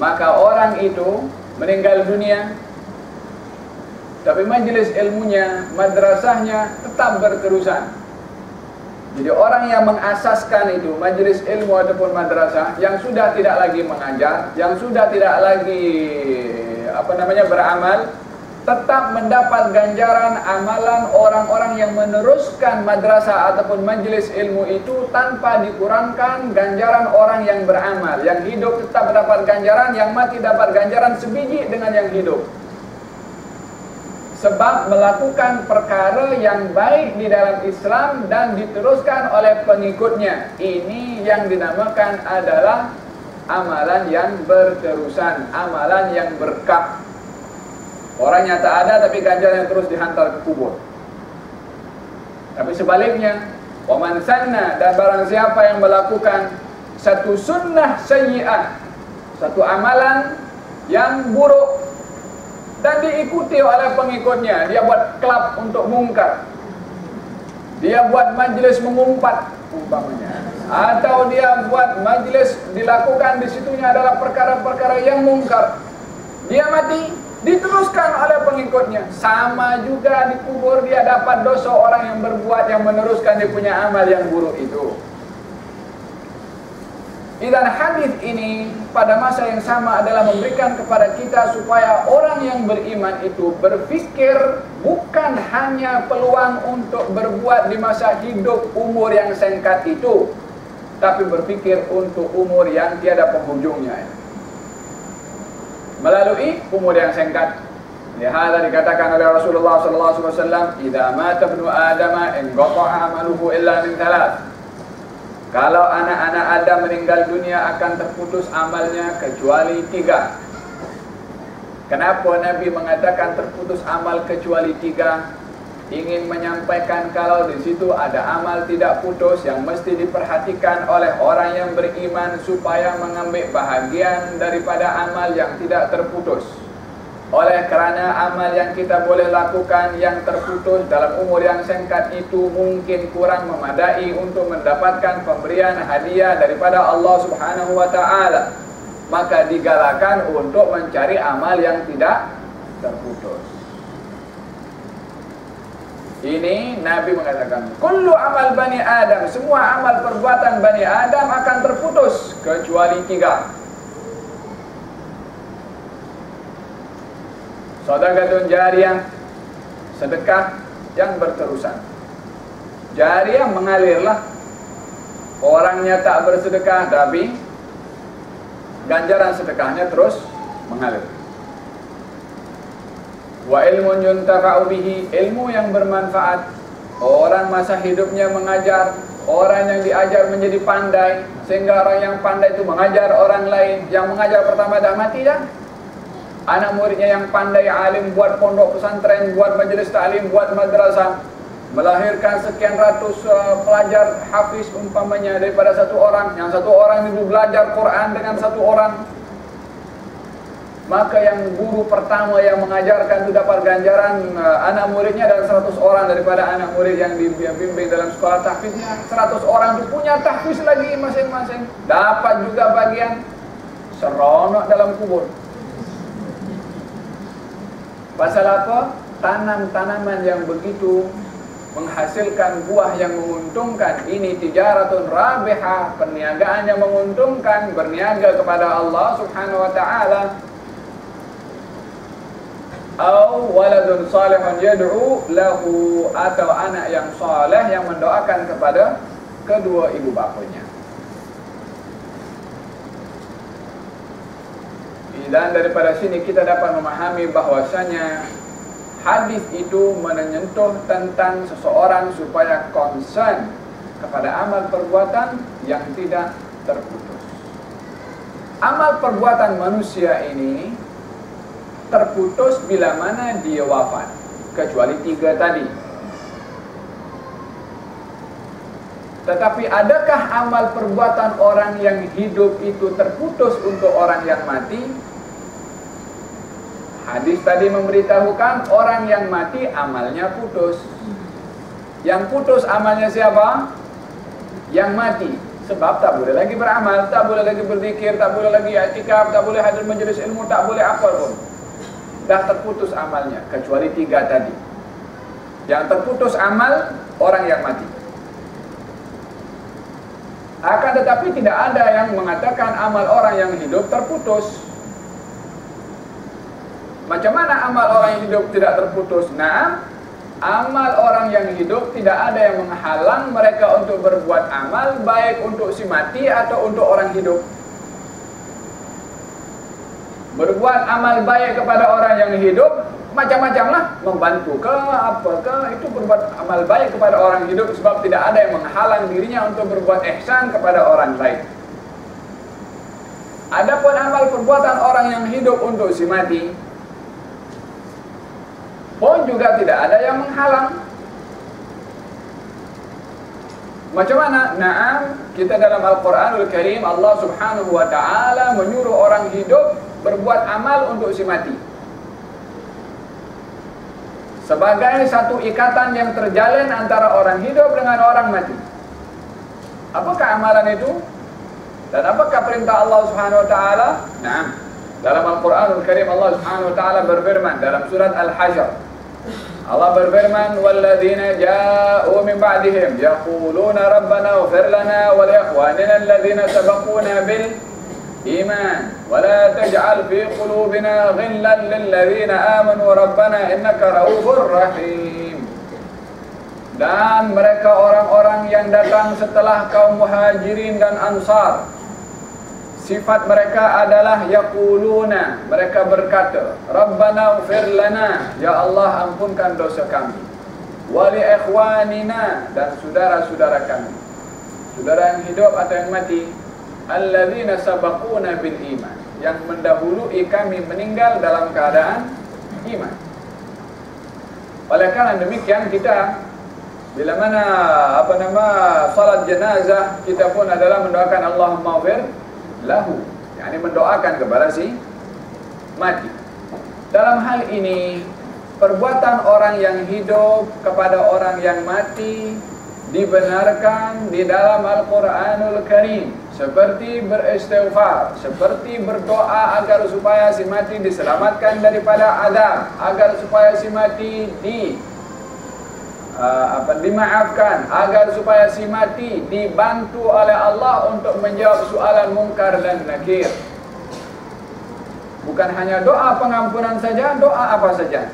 Maka orang itu meninggal dunia, tapi majelis ilmunya, madrasahnya tetap berterusan. Jadi orang yang mengasaskan itu majelis ilmu ataupun madrasah, yang sudah tidak lagi mengajar, yang sudah tidak lagi beramal, tetap mendapat ganjaran amalan orang-orang yang meneruskan madrasah ataupun majelis ilmu itu tanpa dikurangkan ganjaran orang yang beramal. Yang hidup tetap mendapat ganjaran, yang mati dapat ganjaran sebiji dengan yang hidup. Sebab melakukan perkara yang baik di dalam Islam dan diteruskan oleh pengikutnya. Ini yang dinamakan adalah amalan yang berterusan, amalan yang berkah. Orangnya tak ada tapi ganjaran yang terus dihantar ke kubur. Tapi sebaliknya, waman sanna, dan barang siapa yang melakukan satu sunnah sayyi'ah, satu amalan yang buruk, dan diikuti oleh pengikutnya, dia buat klub untuk mungkar, dia buat majlis mengumpat umpamanya, atau dia buat majlis dilakukan di situnya adalah perkara-perkara yang mungkar, dia mati, diteruskan oleh pengikutnya, sama juga di kubur dia dapat dosa orang yang berbuat, yang meneruskan dia punya amal yang buruk itu. Dan hadis ini pada masa yang sama adalah memberikan kepada kita supaya orang yang beriman itu berfikir bukan hanya peluang untuk berbuat di masa hidup umur yang singkat itu, tapi berfikir untuk umur yang tiada penghujungnya, melalui umur yang singkat. Lihatlah dikatakan oleh Rasulullah SAW, "Idza mata ibnu Adam inqata'a amaluhu illa min thalath." Kalau anak-anak Adam meninggal dunia akan terputus amalnya kecuali 3. Kenapa Nabi mengatakan terputus amal kecuali 3? Ingin menyampaikan kalau di situ ada amal tidak putus yang mesti diperhatikan oleh orang yang beriman supaya mengambil bahagian daripada amal yang tidak terputus. Oleh kerana amal yang kita boleh lakukan yang terputus dalam umur yang singkat itu mungkin kurang memadai untuk mendapatkan pemberian hadiah daripada Allah Subhanahu wa taala, maka digalakan untuk mencari amal yang tidak terputus. Ini Nabi mengatakan, kullu amal bani Adam, semua amal perbuatan bani Adam akan terputus kecuali 3. Sedekah jariyah, sedekah yang berterusan. Jariyah mengalirlah, orangnya tak bersedekah tapi ganjaran sedekahnya terus mengalir. Wa ilmun yuntafa'u bihi, ilmu yang bermanfaat. Orang masa hidupnya mengajar, orang yang diajar menjadi pandai, sehingga orang yang pandai itu mengajar orang lain. Yang mengajar pertama dah mati dah. Anak muridnya yang pandai, alim, buat pondok pesantren, buat majelis ta'lim, buat madrasah, melahirkan sekian ratus pelajar hafiz umpamanya daripada satu orang. Yang satu orang itu belajar Quran dengan satu orang, maka yang guru pertama yang mengajarkan itu dapat ganjaran anak muridnya, dan 100 orang daripada anak murid yang dibimbing dalam sekolah tahfiznya, 100 orang itu punya tahfiz lagi masing-masing, dapat juga bagian. Seronok dalam kubur. Pasal apa? Tanam-tanaman yang begitu menghasilkan buah yang menguntungkan. Ini tijaratun rabihah, perniagaan yang menguntungkan, berniaga kepada Allah Subhanahu wa taala. Au waladun salihun yad'u lahu, atau anak yang saleh yang mendoakan kepada kedua ibu bapanya. Dan daripada sini kita dapat memahami bahwasanya hadis itu menyentuh tentang seseorang supaya concern kepada amal perbuatan yang tidak terputus. Amal perbuatan manusia ini terputus bila mana dia wafat, kecuali 3 tadi. Tetapi adakah amal perbuatan orang yang hidup itu terputus untuk orang yang mati? Hadis tadi memberitahukan orang yang mati amalnya putus. Yang putus amalnya siapa? Yang mati. Sebab tak boleh lagi beramal, tak boleh lagi berzikir, tak boleh lagi i'tikaf, tak boleh hadir majelis ilmu, tak boleh apa pun. Dah terputus amalnya, kecuali 3 tadi. Yang terputus amal orang yang mati. Akan tetapi tidak ada yang mengatakan amal orang yang hidup terputus. Macam mana amal orang yang hidup tidak terputus? Nah, amal orang yang hidup tidak ada yang menghalang mereka untuk berbuat amal, baik untuk si mati atau untuk orang hidup. Berbuat amal baik kepada orang yang hidup macam-macam lah, membantu ke apa ke, itu berbuat amal baik kepada orang hidup, sebab tidak ada yang menghalang dirinya untuk berbuat ihsan kepada orang lain. Adapun amal perbuatan orang yang hidup untuk si mati pun juga tidak ada yang menghalang. Macam mana? Naam, kita dalam Al-Quranul Karim Allah Subhanahu wa ta'ala menyuruh orang hidup berbuat amal untuk si mati, sebagai satu ikatan yang terjalin antara orang hidup dengan orang mati. Apakah amalan itu? Dan apakah perintah Allah Subhanahu wa ta'ala? Naam, dalam Al-Quranul Karim Allah Subhanahu wa ta'ala berfirman dalam surat Al-Hasyr. Allah berfirman, "Walladzina ja'u min ba'dihim yaquluna rabbana ighfir lana wa li ikhwanina alladzina sabaquna bil iman wa la taj'al fi qulubina ghillan lil ladzina amanu rabbana innaka ra'ufur rahim." Dan mereka orang-orang yang datang setelah kaum Muhajirin dan Ansar, sifat mereka adalah yaquluna, mereka berkata, Rabbana ighfir lana, ya Allah ampunkan dosa kami, wa li ikhwanina, dan saudara-saudara kami, saudara yang hidup atau yang mati, alladzina sabaquna bil iman, yang mendahului kami meninggal dalam keadaan iman. Oleh karena demikian kita bila mana salat jenazah, kita pun adalah mendoakan Allahumma ighfir lahu, yakni mendoakan kepada si mati. Dalam hal ini, perbuatan orang yang hidup kepada orang yang mati dibenarkan di dalam Al-Quranul Karim, seperti beristighfar, seperti berdoa agar supaya si mati diselamatkan daripada azab, agar supaya si mati dimaafkan, agar supaya si mati dibantu oleh Allah untuk menjawab soalan mungkar dan nakir. Bukan hanya doa pengampunan saja, doa apa saja.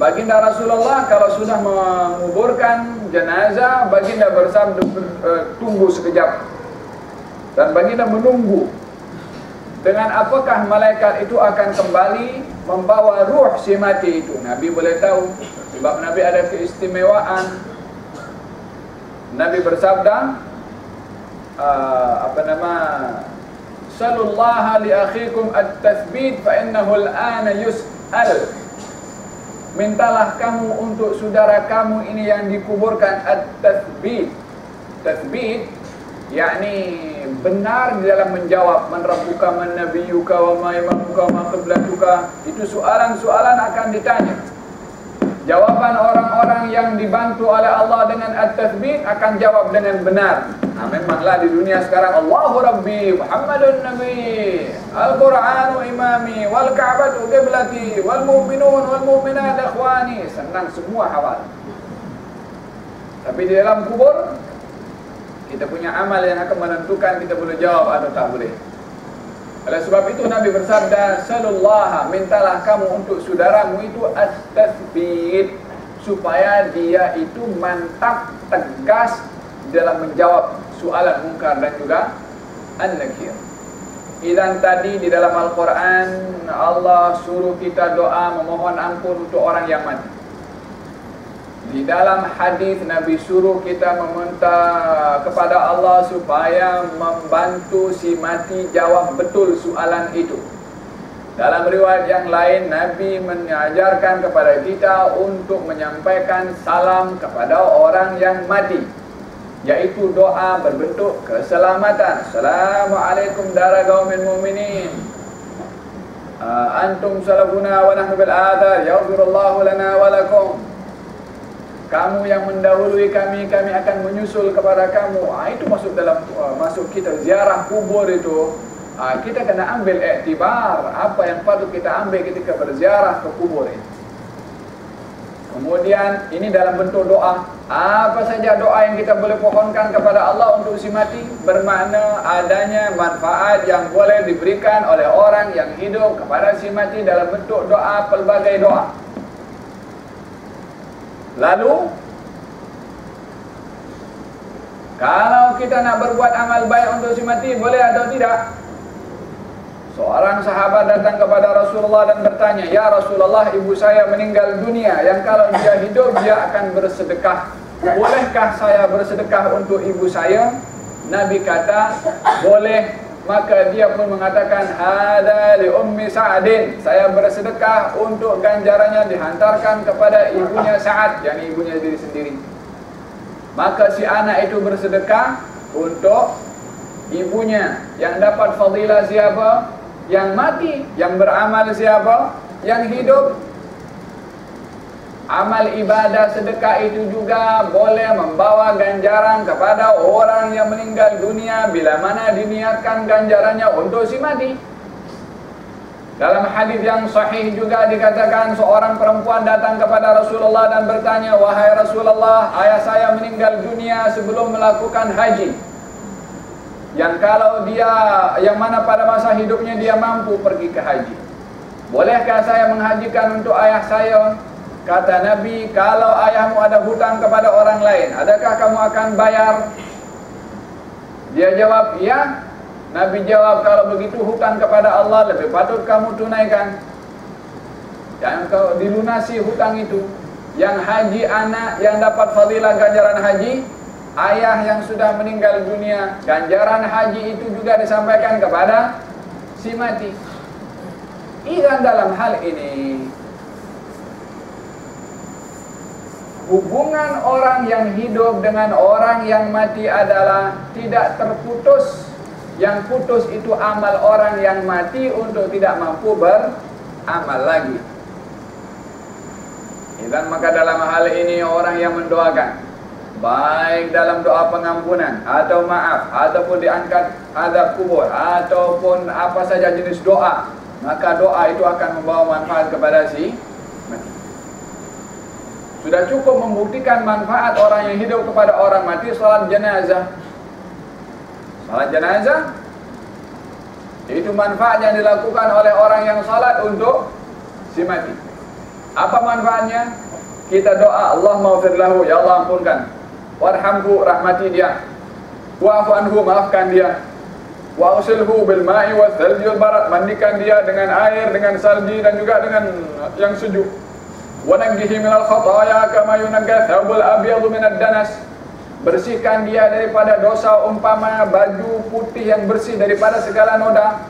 Baginda Rasulullah kalau sudah menguburkan jenazah, baginda bersabda, tunggu sekejap, dan baginda menunggu dengan apakah malaikat itu akan kembali membawa ruh si mati itu. Nabi boleh tahu, sebab Nabi ada keistimewaan. Nabi bersabda, Salullaha li akhikum at-tathbit fa innahu al-ana yus'al. Mintalah kamu untuk saudara kamu ini yang dikuburkan at-tathbit. Tathbit yakni benar di dalam menjawab man rabbuka man nabiyyuka wa ma imamuka wa ma qiblatuka. Itu soalan-soalan akan ditanya. Jawaban orang-orang yang dibantu oleh Allah dengan at-tathbit akan jawab dengan benar. Nah, memanglah di dunia sekarang Allahu Rabbi, Muhammadun Nabi, Al-Qur'anu imami, wal Ka'batu qiblati, wal mu'minun wal mu'minat akhwani. Senang semua hafal. Tapi di dalam kubur kita punya amal yang akan menentukan kita boleh jawab atau tak boleh. Oleh sebab itu Nabi bersabda, "Sallallahu, mintalah kamu untuk saudaramu itu at-tathbit, supaya dia itu mantap, tegas dalam menjawab soalan mungkar dan juga an-nakir." Dan tadi di dalam Al-Quran Allah suruh kita doa memohon ampun untuk orang yang mati. Di dalam hadis Nabi suruh kita meminta kepada Allah supaya membantu si mati jawab betul soalan itu. Dalam riwayat yang lain Nabi mengajarkan kepada kita untuk menyampaikan salam kepada orang yang mati, yaitu doa berbentuk keselamatan. Assalamualaikum dara qaumin mu'minin, antum salafuna wa nahnu bil athar, yaghfirullahu lana wa lakum. Kamu yang mendahului kami, kami akan menyusul kepada kamu. Itu masuk dalam masuk kita ziarah kubur itu. Kita kena ambil iktibar apa yang patut kita ambil ketika berziarah ke kubur ini. Kemudian ini dalam bentuk doa. Apa saja doa yang kita boleh pohonkan kepada Allah untuk si mati, bermakna adanya manfaat yang boleh diberikan oleh orang yang hidup kepada si mati dalam bentuk doa, pelbagai doa. Lalu kalau kita nak berbuat amal baik untuk si mati, boleh atau tidak? Seorang sahabat datang kepada Rasulullah dan bertanya, "Ya Rasulullah, ibu saya meninggal dunia, yang kalau dia hidup dia akan bersedekah. Bolehkah saya bersedekah untuk ibu saya?" Nabi kata, "Boleh." Maka dia pun mengatakan, "Hada li ummi Sa'din." Saya bersedekah untuk ganjarannya dihantarkan kepada ibunya Sa'ad, yakni ibunya diri sendiri. Maka si anak itu bersedekah untuk ibunya. Yang dapat fadilah siapa? Yang mati. Yang beramal siapa? Yang hidup. Amal ibadah sedekah itu juga boleh membawa ganjaran kepada orang yang meninggal dunia bila mana diniatkan ganjarannya untuk si mati. Dalam hadis yang sahih juga dikatakan seorang perempuan datang kepada Rasulullah dan bertanya, "Wahai Rasulullah, ayah saya meninggal dunia sebelum melakukan haji. Yang kalau dia, yang mana pada masa hidupnya dia mampu pergi ke haji. Bolehkah saya menghajikan untuk ayah saya?" Kata Nabi, "Kalau ayahmu ada hutang kepada orang lain, adakah kamu akan bayar?" Dia jawab, "Ya." Nabi jawab, "Kalau begitu hutang kepada Allah lebih patut kamu tunaikan. Jangan kau dilunasi hutang itu. Yang haji anak yang dapat fadilah ganjaran haji, ayah yang sudah meninggal dunia, ganjaran haji itu juga disampaikan kepada si mati." Dan dalam hal ini hubungan orang yang hidup dengan orang yang mati adalah tidak terputus. Yang putus itu amal orang yang mati untuk tidak mampu beramal lagi. Dan maka dalam hal ini orang yang mendoakan, baik dalam doa pengampunan atau maaf, ataupun diangkat azab kubur, ataupun apa saja jenis doa, maka doa itu akan membawa manfaat kepada si mati. Sudah cukup membuktikan manfaat orang yang hidup kepada orang mati salat jenazah. Salat jenazah itu manfaat yang dilakukan oleh orang yang salat untuk si mati. Apa manfaatnya? Kita doa, "Allah maghfir lahu," ya Allah ampunkan. "Warhamhu," rahmati dia. "Wa'fu anhu," maafkan dia. "Wa'usilhu bil ma'i wa thalji wal barad," mandikan dia dengan air, dengan salji dan juga dengan yang sejuk. "Wananggihi minal khataya kama yunagga thawbul abyadu minad danas," bersihkan dia daripada dosa umpama baju putih yang bersih daripada segala noda.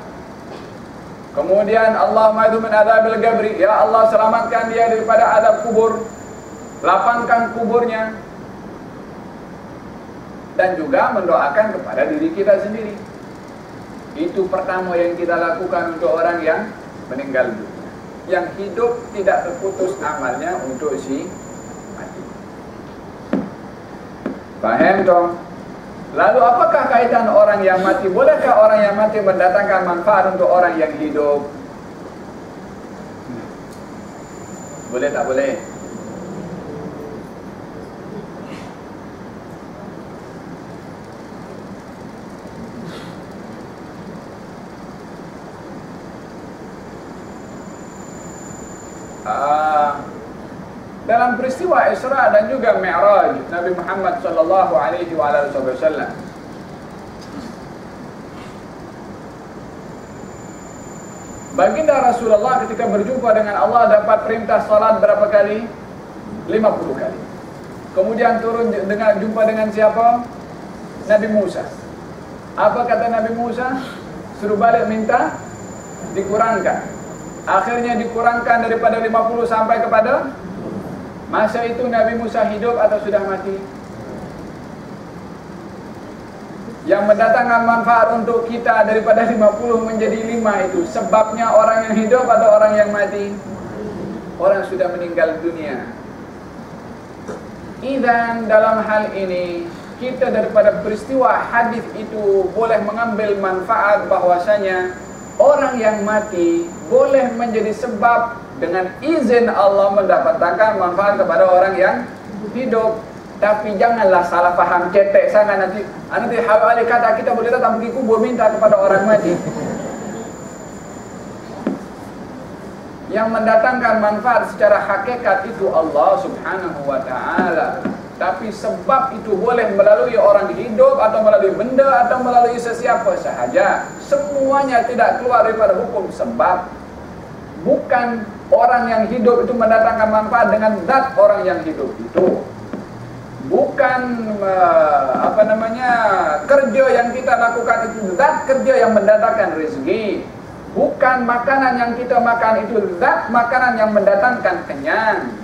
Kemudian, "Allahumma idhu min adzabil qabri," ya Allah selamatkan dia daripada azab kubur, lapangkan kuburnya. Dan juga mendoakan kepada diri kita sendiri. Itu pertama yang kita lakukan untuk orang yang meninggal dunia. Yang hidup tidak terputus amalnya untuk si mati. Paham dong? Lalu apakah kaitan orang yang mati? Bolehkah orang yang mati mendatangkan manfaat untuk orang yang hidup? Boleh tak boleh? Dalam peristiwa Isra dan juga Mi'raj Nabi Muhammad sallallahu alaihi wasallam, baginda Rasulullah ketika berjumpa dengan Allah dapat perintah salat berapa kali? 50 kali. Kemudian turun dengan jumpa dengan siapa? Nabi Musa. Apa kata Nabi Musa? Suruh balik minta dikurangkan. Akhirnya dikurangkan daripada 50 sampai kepada, masa itu Nabi Musa hidup atau sudah mati? Yang mendatangkan manfaat untuk kita daripada 50 menjadi 5 itu sebabnya orang yang hidup atau orang yang mati? Orang sudah meninggal dunia. Idzan dalam hal ini kita daripada peristiwa hadis itu boleh mengambil manfaat bahwasanya orang yang mati boleh menjadi sebab dengan izin Allah mendapatkan manfaat kepada orang yang hidup. Tapi janganlah salah faham cetek sangat nanti hal kata kita boleh datang pergi kubur minta kepada orang mati. Yang mendatangkan manfaat secara hakikat itu Allah Subhanahu wa ta'ala. Tapi sebab itu boleh melalui orang hidup atau melalui benda atau melalui sesiapa sahaja. Semuanya tidak keluar daripada hukum sebab. Bukan orang yang hidup itu mendatangkan manfaat dengan zat orang yang hidup itu. Bukan kerja yang kita lakukan itu zat kerja yang mendatangkan rezeki. Bukan makanan yang kita makan itu zat makanan yang mendatangkan kenyang.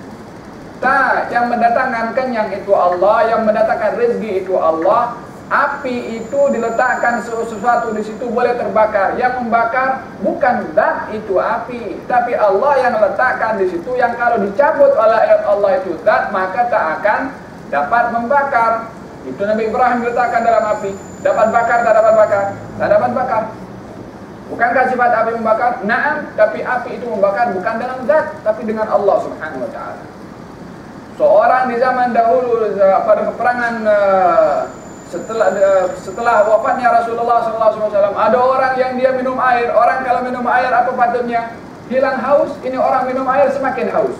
Tak, yang mendatangkan kenyang itu Allah, yang mendatangkan rezeki itu Allah. Api itu diletakkan sesuatu di situ boleh terbakar. Yang membakar bukan zat itu api, tapi Allah yang letakkan di situ. Yang kalau dicabut oleh Allah itu zat, maka tak akan dapat membakar. Itu Nabi Ibrahim diletakkan dalam api. Dapat bakar, tak dapat bakar? Tak dapat bakar. Bukankah sifat api membakar? Naam, tapi api itu membakar bukan dengan zat, tapi dengan Allah Subhanahu wa ta'ala. Seorang di zaman dahulu pada peperangan setelah wafatnya Rasulullah SAW, ada orang yang dia minum air. Orang kalau minum air apa patutnya? Hilang haus. Ini orang minum air semakin haus.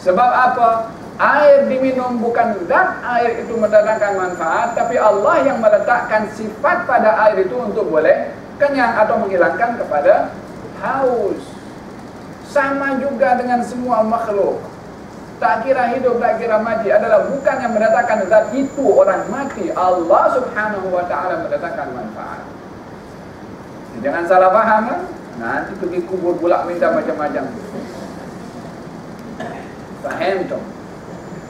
Sebab apa? Air diminum bukan zat air itu mendatangkan manfaat, tapi Allah yang meletakkan sifat pada air itu untuk boleh kenyang atau menghilangkan kepada haus. Sama juga dengan semua makhluk. Tak kira hidup, tak kira mati adalah bukan yang mendatangkan zat itu orang mati. Allah Subhanahu wa ta'ala mendatangkan manfaat. Jangan salah paham kan? Nanti pergi kubur pula minta macam-macam. Faham tu?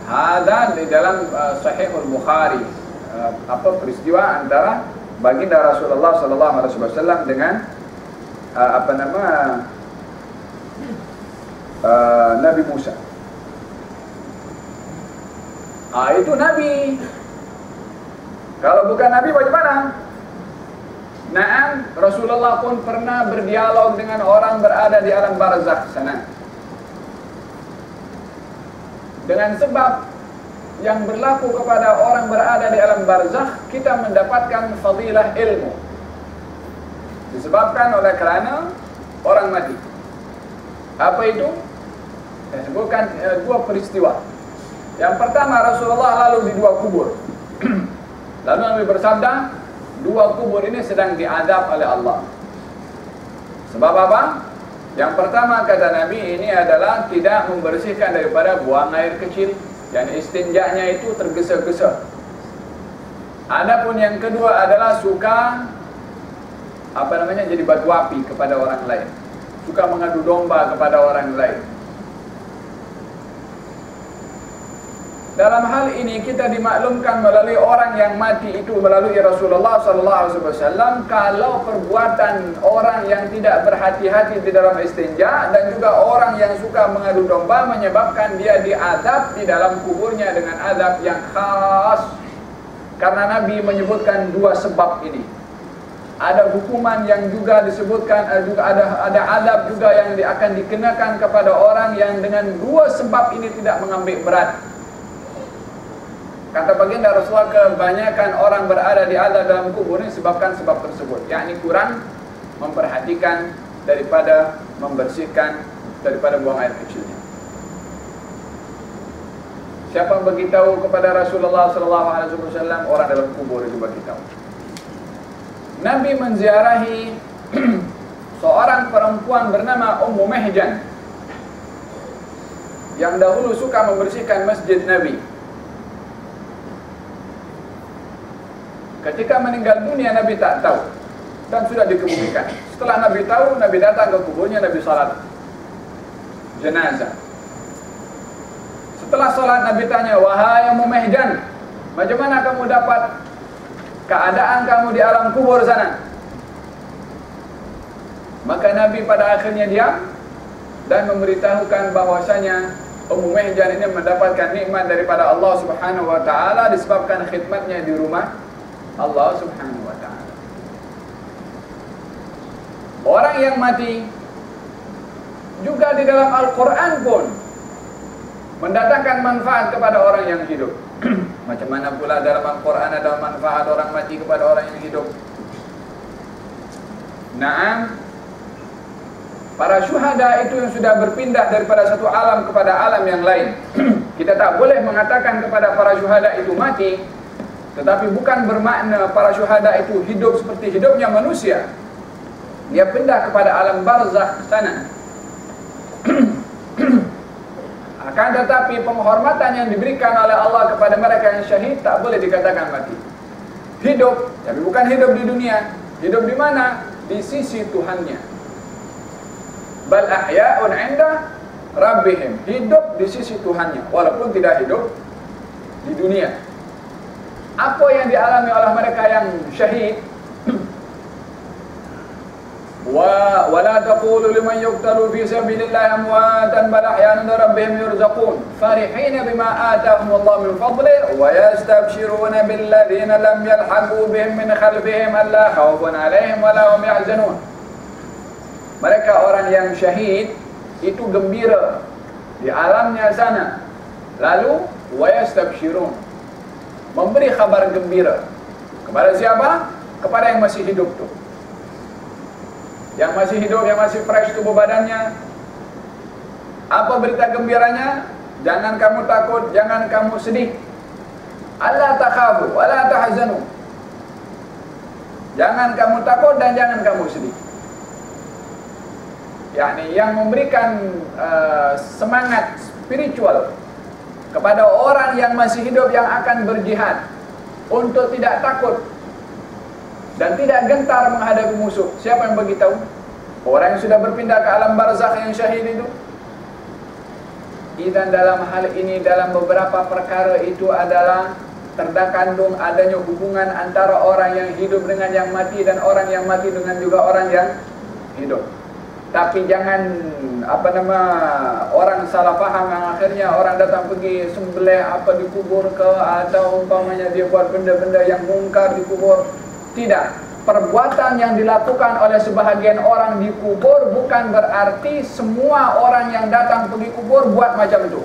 Ada di dalam Sahih Al-Bukhari peristiwa antara baginda Rasulullah SAW dengan Nabi Musa. Itu Nabi. Kalau bukan Nabi bagaimana? Naam, Rasulullah pun pernah berdialog dengan orang berada di alam barzakh sana. Dengan sebab yang berlaku kepada orang berada di alam barzakh, kita mendapatkan fadilah ilmu. Disebabkan oleh kerana orang mati. Apa itu? Saya sebutkan dua peristiwa. Yang pertama, Rasulullah lalu di dua kubur. Lalu Nabi bersabda, dua kubur ini sedang diadab oleh Allah. Sebab apa? Yang pertama kata Nabi, ini adalah tidak membersihkan daripada buang air kecil. Yang istinjanya itu tergesa-gesa. Adapun yang kedua adalah suka jadi batu api kepada orang lain. Suka mengadu domba kepada orang lain. dalam hal ini kita dimaklumkan melalui orang yang mati itu melalui Rasulullah SAW, kalau perbuatan orang yang tidak berhati-hati di dalam istinja dan juga orang yang suka mengadu domba menyebabkan dia diazab di dalam kuburnya dengan azab yang khas. Karena Nabi menyebutkan dua sebab ini. Ada hukuman yang juga disebutkan, juga ada azab juga yang akan dikenakan kepada orang yang dengan dua sebab ini tidak mengambil berat. Kata baginda Rasulullah, kebanyakan orang berada di azab dalam kubur ini sebabkan sebab tersebut, yakni kurang memperhatikan daripada membersihkan daripada buang air kecilnya. Siapa yang beritahu kepada Rasulullah SAW? Orang dalam kubur itu beritahu. Nabi menziarahi seorang perempuan bernama Ummu Mihjan yang dahulu suka membersihkan masjid Nabi. Ketika meninggal dunia Nabi tak tahu dan sudah dikebumikan. Setelah Nabi tahu, Nabi datang ke kuburnya, Nabi salat jenazah. Setelah salat Nabi tanya, "Wahai Ummu Mihjan, macam mana kamu dapat keadaan kamu di alam kubur sana?" Maka Nabi pada akhirnya diam dan memberitahukan bahwasanya Ummu Mihjan ini mendapatkan nikmat daripada Allah Subhanahu wa taala disebabkan khidmatnya di rumah Allah Subhanahu wa ta'ala. Orang yang mati juga di dalam Al-Quran pun mendatangkan manfaat kepada orang yang hidup. Macam mana pula dalam Al-Quran ada manfaat orang mati kepada orang yang hidup? Naam, para syuhada itu yang sudah berpindah daripada satu alam kepada alam yang lain. Kita tak boleh mengatakan kepada para syuhada itu mati, tetapi bukan bermakna para syuhada itu hidup seperti hidupnya manusia. Dia pindah kepada alam barzakh sana. Akan tetapi penghormatan yang diberikan oleh Allah kepada mereka yang syahid tak boleh dikatakan mati. Hidup, tapi bukan hidup di dunia. Hidup di mana? Di sisi Tuhannya. Bal ahya'un 'inda rabbihim. Hidup di sisi Tuhannya, walaupun tidak hidup di dunia. Apa yang dialami oleh mereka yang syahid? وَلَا تَقُولُوا لِمَنْ يُقْتَلُ فِي سَبِيلِ اللَّهِ أَمْوَاتًا بَلْ أَحْيَاءٌ عِنْدَ رَبِّهِمْ يُرْزَقُونَ فَرِحِينَ بِمَا آتَاهُمُ اللَّهُ مِنْ فَضْلِهِ وَيَسْتَبْشِرُونَ بِالَّذِينَ لَمْ يَلْحَقُوا بِهِمْ مِنْ خَلْفِهِمْ أَلَّا خَوْفٌ عَلَيْهِمْ وَلَا هُمْ يَحْزَنُونَ. Mereka orang yang syahid itu gembira di alamnya sana. Lalu وَيَسْتَبْشِرُونَ, memberi kabar gembira kepada siapa? Kepada yang masih hidup tu. Yang masih hidup, yang masih fresh tubuh badannya. Apa berita gembiranya? Jangan kamu takut, jangan kamu sedih. Alla takhafu wa la tahzanu. Jangan kamu takut dan jangan kamu sedih. yakni yang memberikan semangat spiritual kepada orang yang masih hidup yang akan berjihad untuk tidak takut dan tidak gentar menghadapi musuh. Siapa yang beritahu? Orang yang sudah berpindah ke alam barzakh yang syahid itu. Dan dalam hal ini, dalam beberapa perkara itu adalah terkandung adanya hubungan antara orang yang hidup dengan yang mati dan orang yang mati dengan juga orang yang hidup. Tapi jangan orang salah faham yang akhirnya orang datang pergi sembelih apa di kubur ke, atau umpamanya dia buat benda-benda yang mungkar di kubur. Tidak. Perbuatan yang dilakukan oleh sebahagian orang di kubur bukan berarti semua orang yang datang pergi kubur buat macam itu.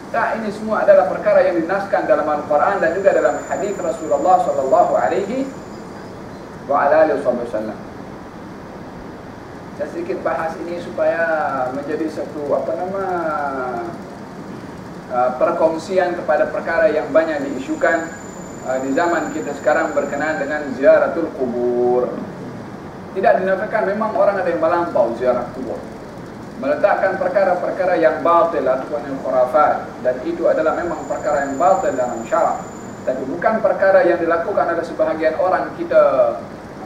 Nah, ini semua adalah perkara yang dinaskan dalam Al-Quran dan juga dalam hadis Rasulullah sallallahu alaihi wasallam. Saya sedikit bahas ini supaya menjadi satu perkongsian kepada perkara yang banyak diisukan di zaman kita sekarang berkenaan dengan ziaratul kubur. Tidak dinafikan memang orang ada yang melampau ziarah kubur, meletakkan perkara-perkara yang batil ataupun yang khurafat, dan itu adalah memang perkara yang batil dalam syarak. Tapi bukan perkara yang dilakukan oleh sebahagian orang. Kita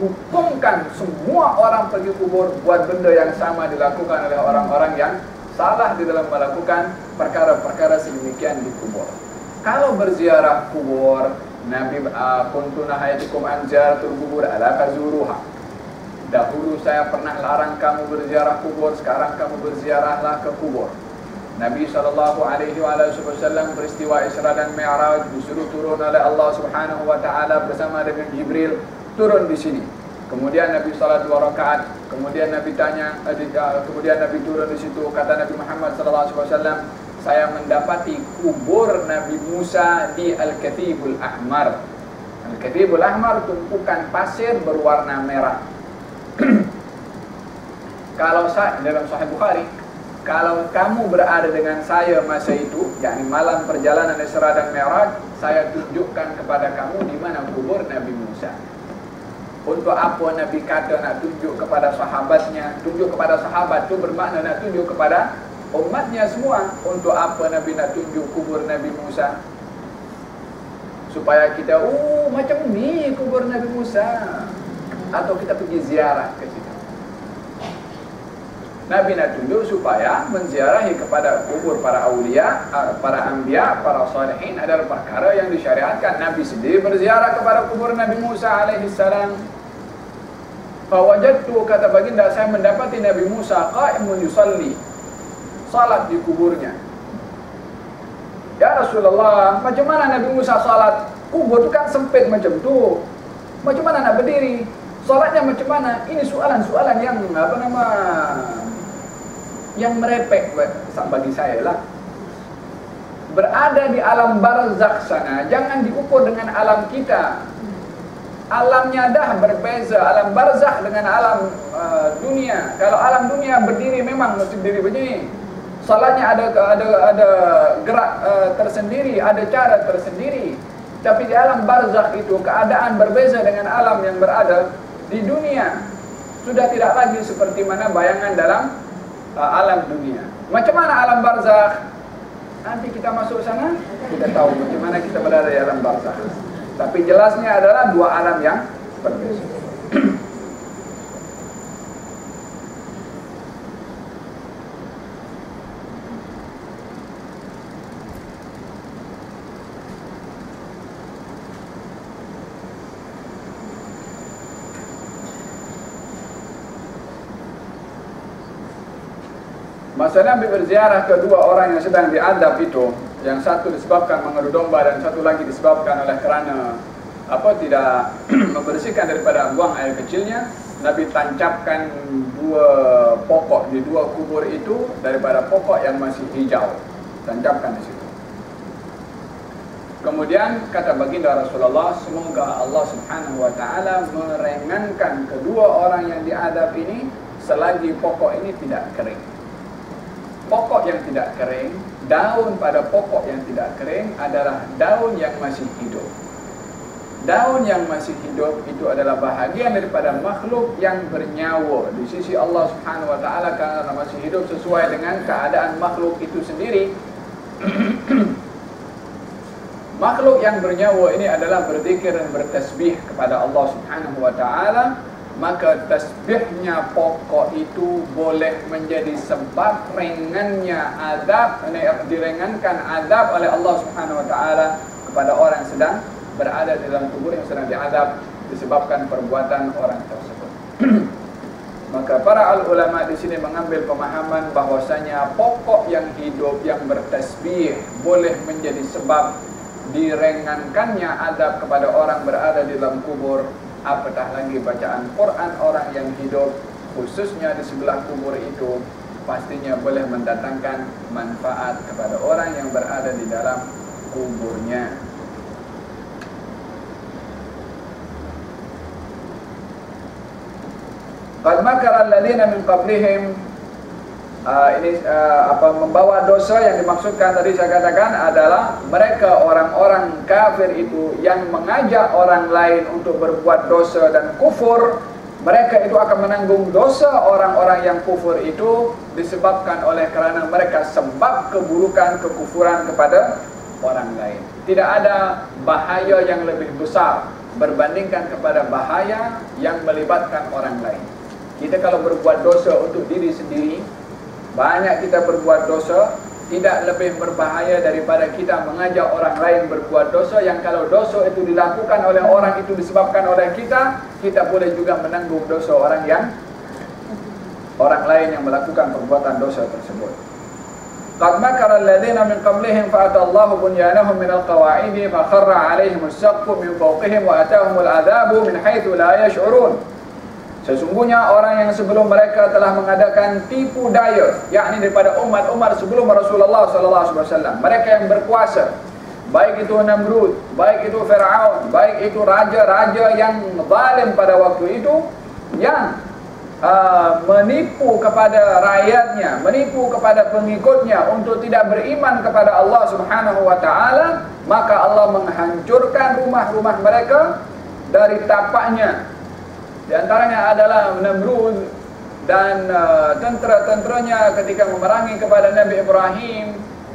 hukumkan semua orang pergi kubur buat benda yang sama dilakukan oleh orang-orang yang salah di dalam melakukan perkara-perkara sedemikian di kubur. Kalau berziarah kubur, Nabi kuntu nahaytukum an ziyaratul kubur ala tazuruha. Dahulu saya pernah larang kamu berziarah kubur, sekarang kamu berziarahlah ke kubur. Nabi SAW peristiwa Isra dan Mi'raj disuruh turun oleh Allah Subhanahu wa taala bersama dengan Jibril, turun di sini. Kemudian Nabi salat 2 rakaat, kemudian Nabi tanya, kemudian Nabi turun di situ. Kata Nabi Muhammad SAW, saya mendapati kubur Nabi Musa di Al-Kathibul Ahmar. Al-Kathibul Ahmar, tumpukan pasir berwarna merah. Kalau dalam Sahih Bukhari, kalau kamu berada dengan saya masa itu, yakni malam perjalanan Isra dan Mi'raj, saya tunjukkan kepada kamu di mana kubur Nabi Musa. Untuk apa Nabi kata nak tunjuk kepada sahabatnya? Tunjuk kepada sahabat itu bermakna nak tunjuk kepada umatnya semua. Untuk apa Nabi nak tunjuk kubur Nabi Musa? Supaya kita, macam ni kubur Nabi Musa. Atau kita pergi ziarah ke situ. Nabi nak tunjuk supaya menziarahi kepada kubur para awliya, para anbiya, para salihin adalah perkara yang disyariatkan. Nabi sendiri berziarah kepada kubur Nabi Musa alaihissalam. Fawajadtu, kata baginda, saya mendapati Nabi Musa qa'imun yusalli, salat di kuburnya. Ya Rasulullah, macam mana Nabi Musa salat? Kubur itu kan sempit macam tu. Macam mana nak berdiri? Salatnya macam mana? Ini soalan-soalan yang merepek bagi saya lah. Berada di alam barzakh sana, jangan diukur dengan alam kita. Alamnya dah berbeza, alam barzakh dengan alam dunia. Kalau alam dunia berdiri memang mesti berdiri begini. Salatnya ada gerak tersendiri, ada cara tersendiri. Tapi di alam barzakh itu keadaan berbeza dengan alam yang berada di dunia. Sudah tidak lagi seperti mana bayangan dalam alam dunia. Macam mana alam barzakh? Nanti kita masuk sana, kita tahu macam mana kita berada di alam barzakh. Tapi jelasnya adalah dua alam yang berbeza. Masa Nabi berziarah kedua orang yang sedang diadab itu, yang satu disebabkan mengadu domba dan satu lagi disebabkan oleh kerana tidak membersihkan daripada buang air kecilnya, Nabi tancapkan dua pokok di dua kubur itu daripada pokok yang masih hijau, tancapkan di situ. Kemudian kata baginda Rasulullah, semoga Allah Subhanahu wa taala meringankan kedua orang yang diadab ini selagi pokok ini tidak kering. Pokok yang tidak kering, daun pada pokok yang tidak kering adalah daun yang masih hidup. Daun yang masih hidup itu adalah bahagian daripada makhluk yang bernyawa di sisi Allah Subhanahu wa taala, karena masih hidup sesuai dengan keadaan makhluk itu sendiri. Makhluk yang bernyawa ini adalah berzikir dan bertasbih kepada Allah Subhanahu wa taala. Maka tasbihnya pokok itu boleh menjadi sebab ringannya azab, diringankan azab oleh Allah Subhanahu wa taala kepada orang yang sedang berada di dalam kubur yang sedang diazab disebabkan perbuatan orang tersebut. Maka para ulama di sini mengambil pemahaman bahwasanya pokok yang hidup yang bertasbih boleh menjadi sebab diringankannya azab kepada orang berada di dalam kubur. Apatah lagi bacaan Quran orang yang hidup, khususnya di sebelah kubur itu, pastinya boleh mendatangkan manfaat kepada orang yang berada di dalam kuburnya. Qad makara alladziina min qablihim, membawa dosa yang dimaksudkan tadi saya katakan adalah mereka orang-orang kafir itu yang mengajak orang lain untuk berbuat dosa dan kufur. Mereka itu akan menanggung dosa orang-orang yang kufur itu disebabkan oleh kerana mereka sebab keburukan kekufuran kepada orang lain. Tidak ada bahaya yang lebih besar berbandingkan kepada bahaya yang melibatkan orang lain. Kita kalau berbuat dosa untuk diri sendiri, banyak kita berbuat dosa tidak lebih berbahaya daripada kita mengajak orang lain berbuat dosa, yang kalau dosa itu dilakukan oleh orang itu disebabkan oleh kita boleh juga menanggung dosa orang lain yang melakukan perbuatan dosa tersebut. Qad makara alladhina min qablihim fa'atallahu bunyanahum minal qawa'idi fa kharra 'alaihim as-saqfu min fawqihim wa atahumul 'adzabu min haitsu la yash'urun. Sesungguhnya orang yang sebelum mereka telah mengadakan tipu daya, yakni daripada umat-umat sebelum Rasulullah SAW, mereka yang berkuasa, baik itu Namrud, baik itu Fir'aun, baik itu raja-raja yang zalim pada waktu itu, yang menipu kepada rakyatnya, menipu kepada pengikutnya untuk tidak beriman kepada Allah Subhanahu wa taala, maka Allah menghancurkan rumah-rumah mereka dari tapaknya. Di antaranya adalah Namrud dan tentera-tenteranya ketika memerangi kepada Nabi Ibrahim,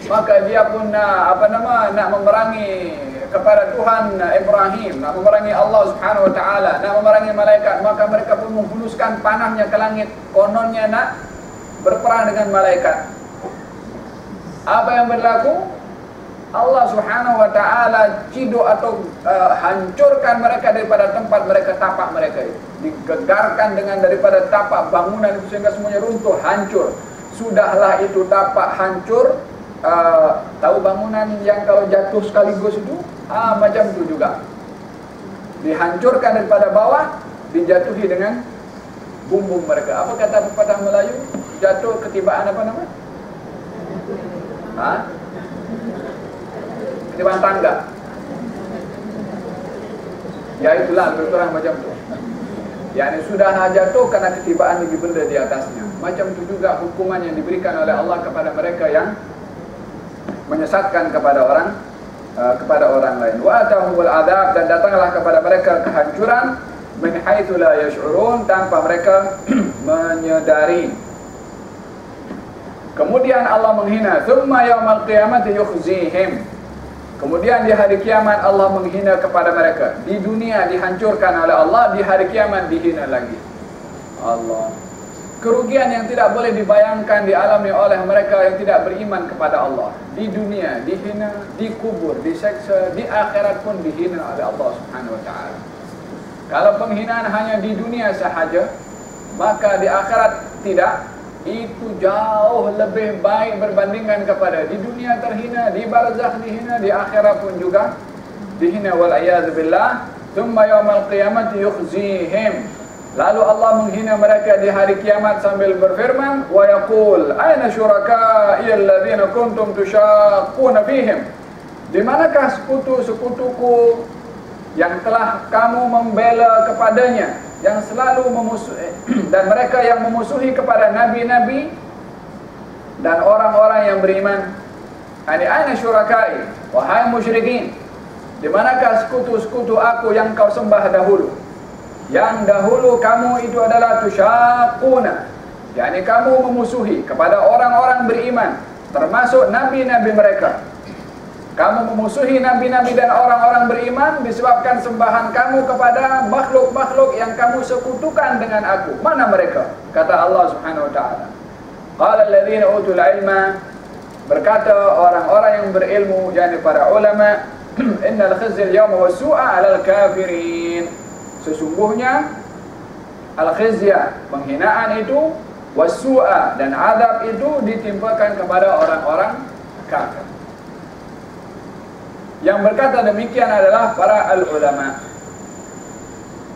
maka dia pun nak memerangi kepada Tuhan Ibrahim, nak memerangi Allah Subhanahu wa taala, nak memerangi malaikat, maka mereka pun menghuluskan panahnya ke langit, kononnya nak berperang dengan malaikat. Apa yang berlaku? Allah Subhanahu wa taala ciduk atau hancurkan mereka daripada tempat mereka, tapak mereka itu digegarkan dengan daripada tapak bangunan itu sehingga semuanya runtuh, hancur. Sudahlah itu tapak hancur, tahu bangunan yang kalau jatuh sekaligus itu, macam itu juga dihancurkan daripada bawah, dijatuhi dengan bumbung mereka. Apa kata pepatah Melayu? Jatuh ketibaan apa nama? Ketibaan tangga. Ya itulah lebih kurang macam itu. Yani sudah jatuh karena ketibaan lagi benda di atasnya. Macam itu juga hukuman yang diberikan oleh Allah kepada mereka yang menyesatkan kepada orang lain. Wa atahumul adzab, dan datanglah kepada mereka kehancuran min haitsu la yash'urun, tanpa mereka menyadari. Kemudian Allah menghina, tsumma yaumal qiyamati yukhzihim. Kemudian di hari kiamat Allah menghina kepada mereka. Di dunia dihancurkan oleh Allah, di hari kiamat dihina lagi. Allah. Kerugian yang tidak boleh dibayangkan dialami oleh mereka yang tidak beriman kepada Allah. Di dunia dihina, dikubur, diseksa, di akhirat pun dihina oleh Allah Subhanahu wa taala. Kalau penghinaan hanya di dunia sahaja, maka di akhirat tidak. Itu jauh lebih baik berbandingkan kepada di dunia terhina, di barzakh dihina, di akhirat pun juga dihina, wal a'yadzu billah. Tsumma yaumal qiyamati yukhzihim. Lalu Allah menghina mereka di hari kiamat sambil berfirman, wa yaqul aina syuraka'i alladziina kuntum tusyaqquna fihim. Di manakah sekutu-sekutuku yang telah kamu membela kepadanya, yang selalu memusuhi, dan mereka yang memusuhi kepada nabi-nabi dan orang-orang yang beriman. Aina syuraka'i, wahai musyrikin, di manakah sekutu-sekutu aku yang kau sembah dahulu? Yang dahulu kamu itu adalah tusyaqquna, yakni kamu memusuhi kepada orang-orang beriman, termasuk nabi-nabi mereka. Kamu memusuhi nabi-nabi dan orang-orang beriman disebabkan sembahan kamu kepada makhluk-makhluk yang kamu sekutukan dengan aku. Mana mereka? Kata Allah Subhanahu wa taala. Qala alladziina utul ilma, berkata orang-orang yang berilmu, yakni para ulama, innal khizyal yawma was-su'a 'alal kafirin. Sesungguhnya al-khizya, penghinaan itu, was-su'a, dan azab itu ditimpakan kepada orang-orang kafir. Yang berkata demikian adalah para al-ulama.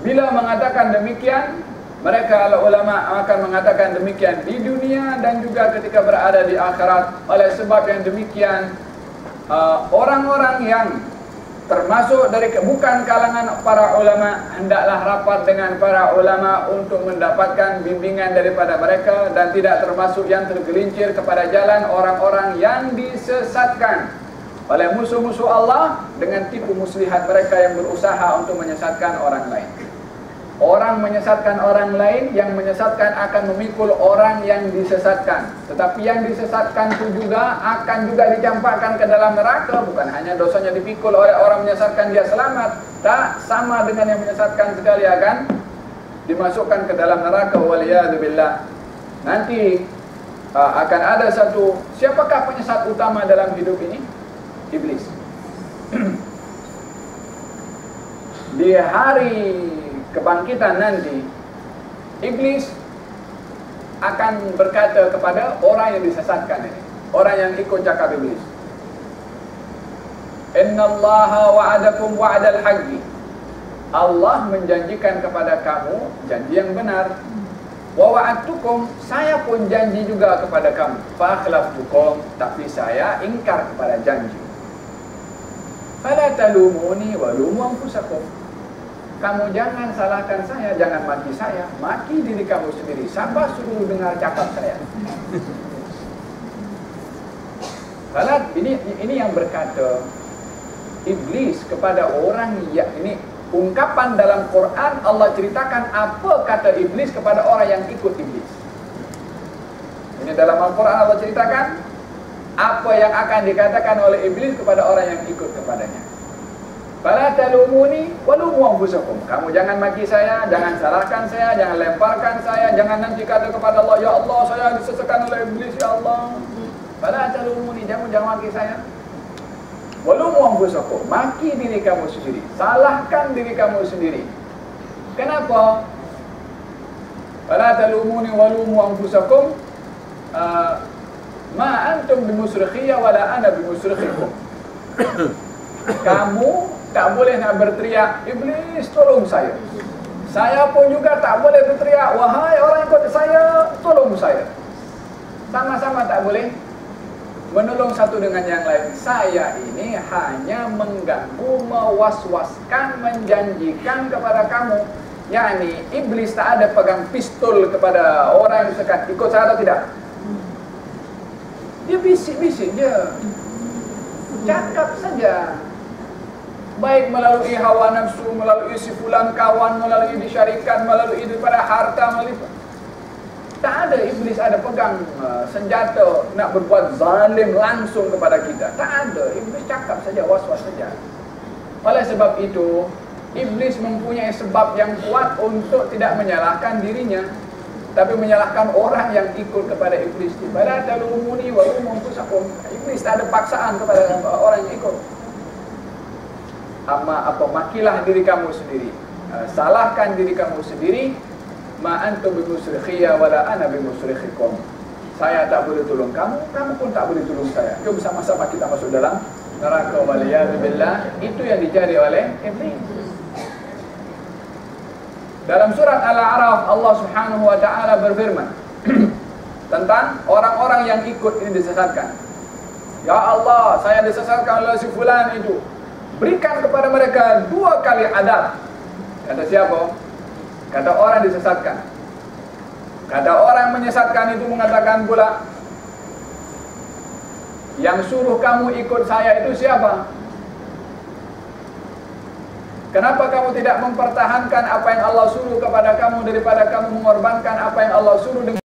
Bila mengatakan demikian, mereka al-ulama akan mengatakan demikian di dunia dan juga ketika berada di akhirat. Oleh sebab yang demikian, orang-orang yang termasuk dari bukan kalangan para ulama hendaklah rapat dengan para ulama untuk mendapatkan bimbingan daripada mereka, dan tidak termasuk yang tergelincir kepada jalan orang-orang yang disesatkan oleh musuh-musuh Allah dengan tipu muslihat mereka yang berusaha untuk menyesatkan orang lain. Orang menyesatkan orang lain, yang menyesatkan akan memikul orang yang disesatkan. Tetapi yang disesatkan itu juga akan juga dicampakkan ke dalam neraka. Bukan hanya dosanya dipikul oleh orang menyesatkan dia selamat, tak, sama dengan yang menyesatkan sekali akan dimasukkan ke dalam neraka, waliyadzubillah. Nanti akan ada satu, siapakah penyesat utama dalam hidup ini? Iblis. Di hari kebangkitan nanti, Iblis akan berkata kepada orang yang disesatkan ini, orang yang ikut cakap Iblis, Innallaha wa'adakum wa'adal haqqi. Allah menjanjikan kepada kamu janji yang benar. Wa wa'adtukum, saya pun janji juga kepada kamu. Fa akhlaftukum, tapi saya ingkar kepada janji. Fala talumuni wa lumu anfusakum. Kamu jangan salahkan saya, jangan maki saya, maki diri kamu sendiri. Siapa suruh dengar cakap saya? Fala, ini yang berkata Iblis kepada orang yang ini. Ungkapan dalam Quran Allah ceritakan apa kata Iblis kepada orang yang ikut Iblis. Ini dalam Al-Quran Allah ceritakan apa yang akan dikatakan oleh Iblis kepada orang yang ikut kepadanya. Fala talumuni walumu anfusakum. Kamu jangan maki saya, jangan salahkan saya, jangan lemparkan saya, jangan nanti kata kepada Allah, ya Allah saya disesatkan oleh Iblis, ya Allah. Fala talumuni, jangan maki saya. Walumu anfusakum, maki diri kamu sendiri, salahkan diri kamu sendiri. Kenapa? Fala talumuni walumu anfusakum, ma antum bimusrikhiyya wala ana bimusrikhikum. Kamu tak boleh nak berteriak, Iblis tolong saya. Saya pun juga tak boleh berteriak, wahai orang ikut saya, tolong saya. Sama-sama tak boleh menolong satu dengan yang lain. Saya ini hanya mengganggu, mewas-waskan, menjanjikan kepada kamu. Yani Iblis tak ada pegang pistol kepada orang yang sekat, ikut saya atau tidak. Dia bisik-bisik je, cakap saja. Baik melalui hawa nafsu, melalui si fulan kawan, melalui disyarikat, melalui daripada harta, melalui tak ada Iblis ada pegang senjata nak berbuat zalim langsung kepada kita. Tak ada. Iblis cakap saja, was-was saja. Oleh sebab itu, Iblis mempunyai sebab yang kuat untuk tidak menyalahkan dirinya, tapi menyalahkan orang yang ikut kepada Iblis. Fala talumuni wa lumu anfusakum. Iblis tak ada paksaan kepada orang yang ikut. Makilah diri kamu sendiri, salahkan diri kamu sendiri. Ma antum bimusrikhiyya wala ana bimusrikhikum. Saya tak boleh tolong kamu, kamu pun tak boleh tolong saya. Jom sama-sama kita masuk dalam neraka waliyadu billah. Itu yang dicari oleh Iblis. Dalam surat Al-A'raf Allah Subhanahu wa taala berfirman tentang orang-orang yang ikut ini disesatkan. Ya Allah, saya disesatkan oleh si fulan itu. Berikan kepada mereka 2 kali adab. Kata siapa? Kata orang disesatkan. Kata orang menyesatkan itu mengatakan pula, yang suruh kamu ikut saya itu siapa? Kenapa kamu tidak mempertahankan apa yang Allah suruh kepada kamu daripada kamu mengorbankan apa yang Allah suruh dengan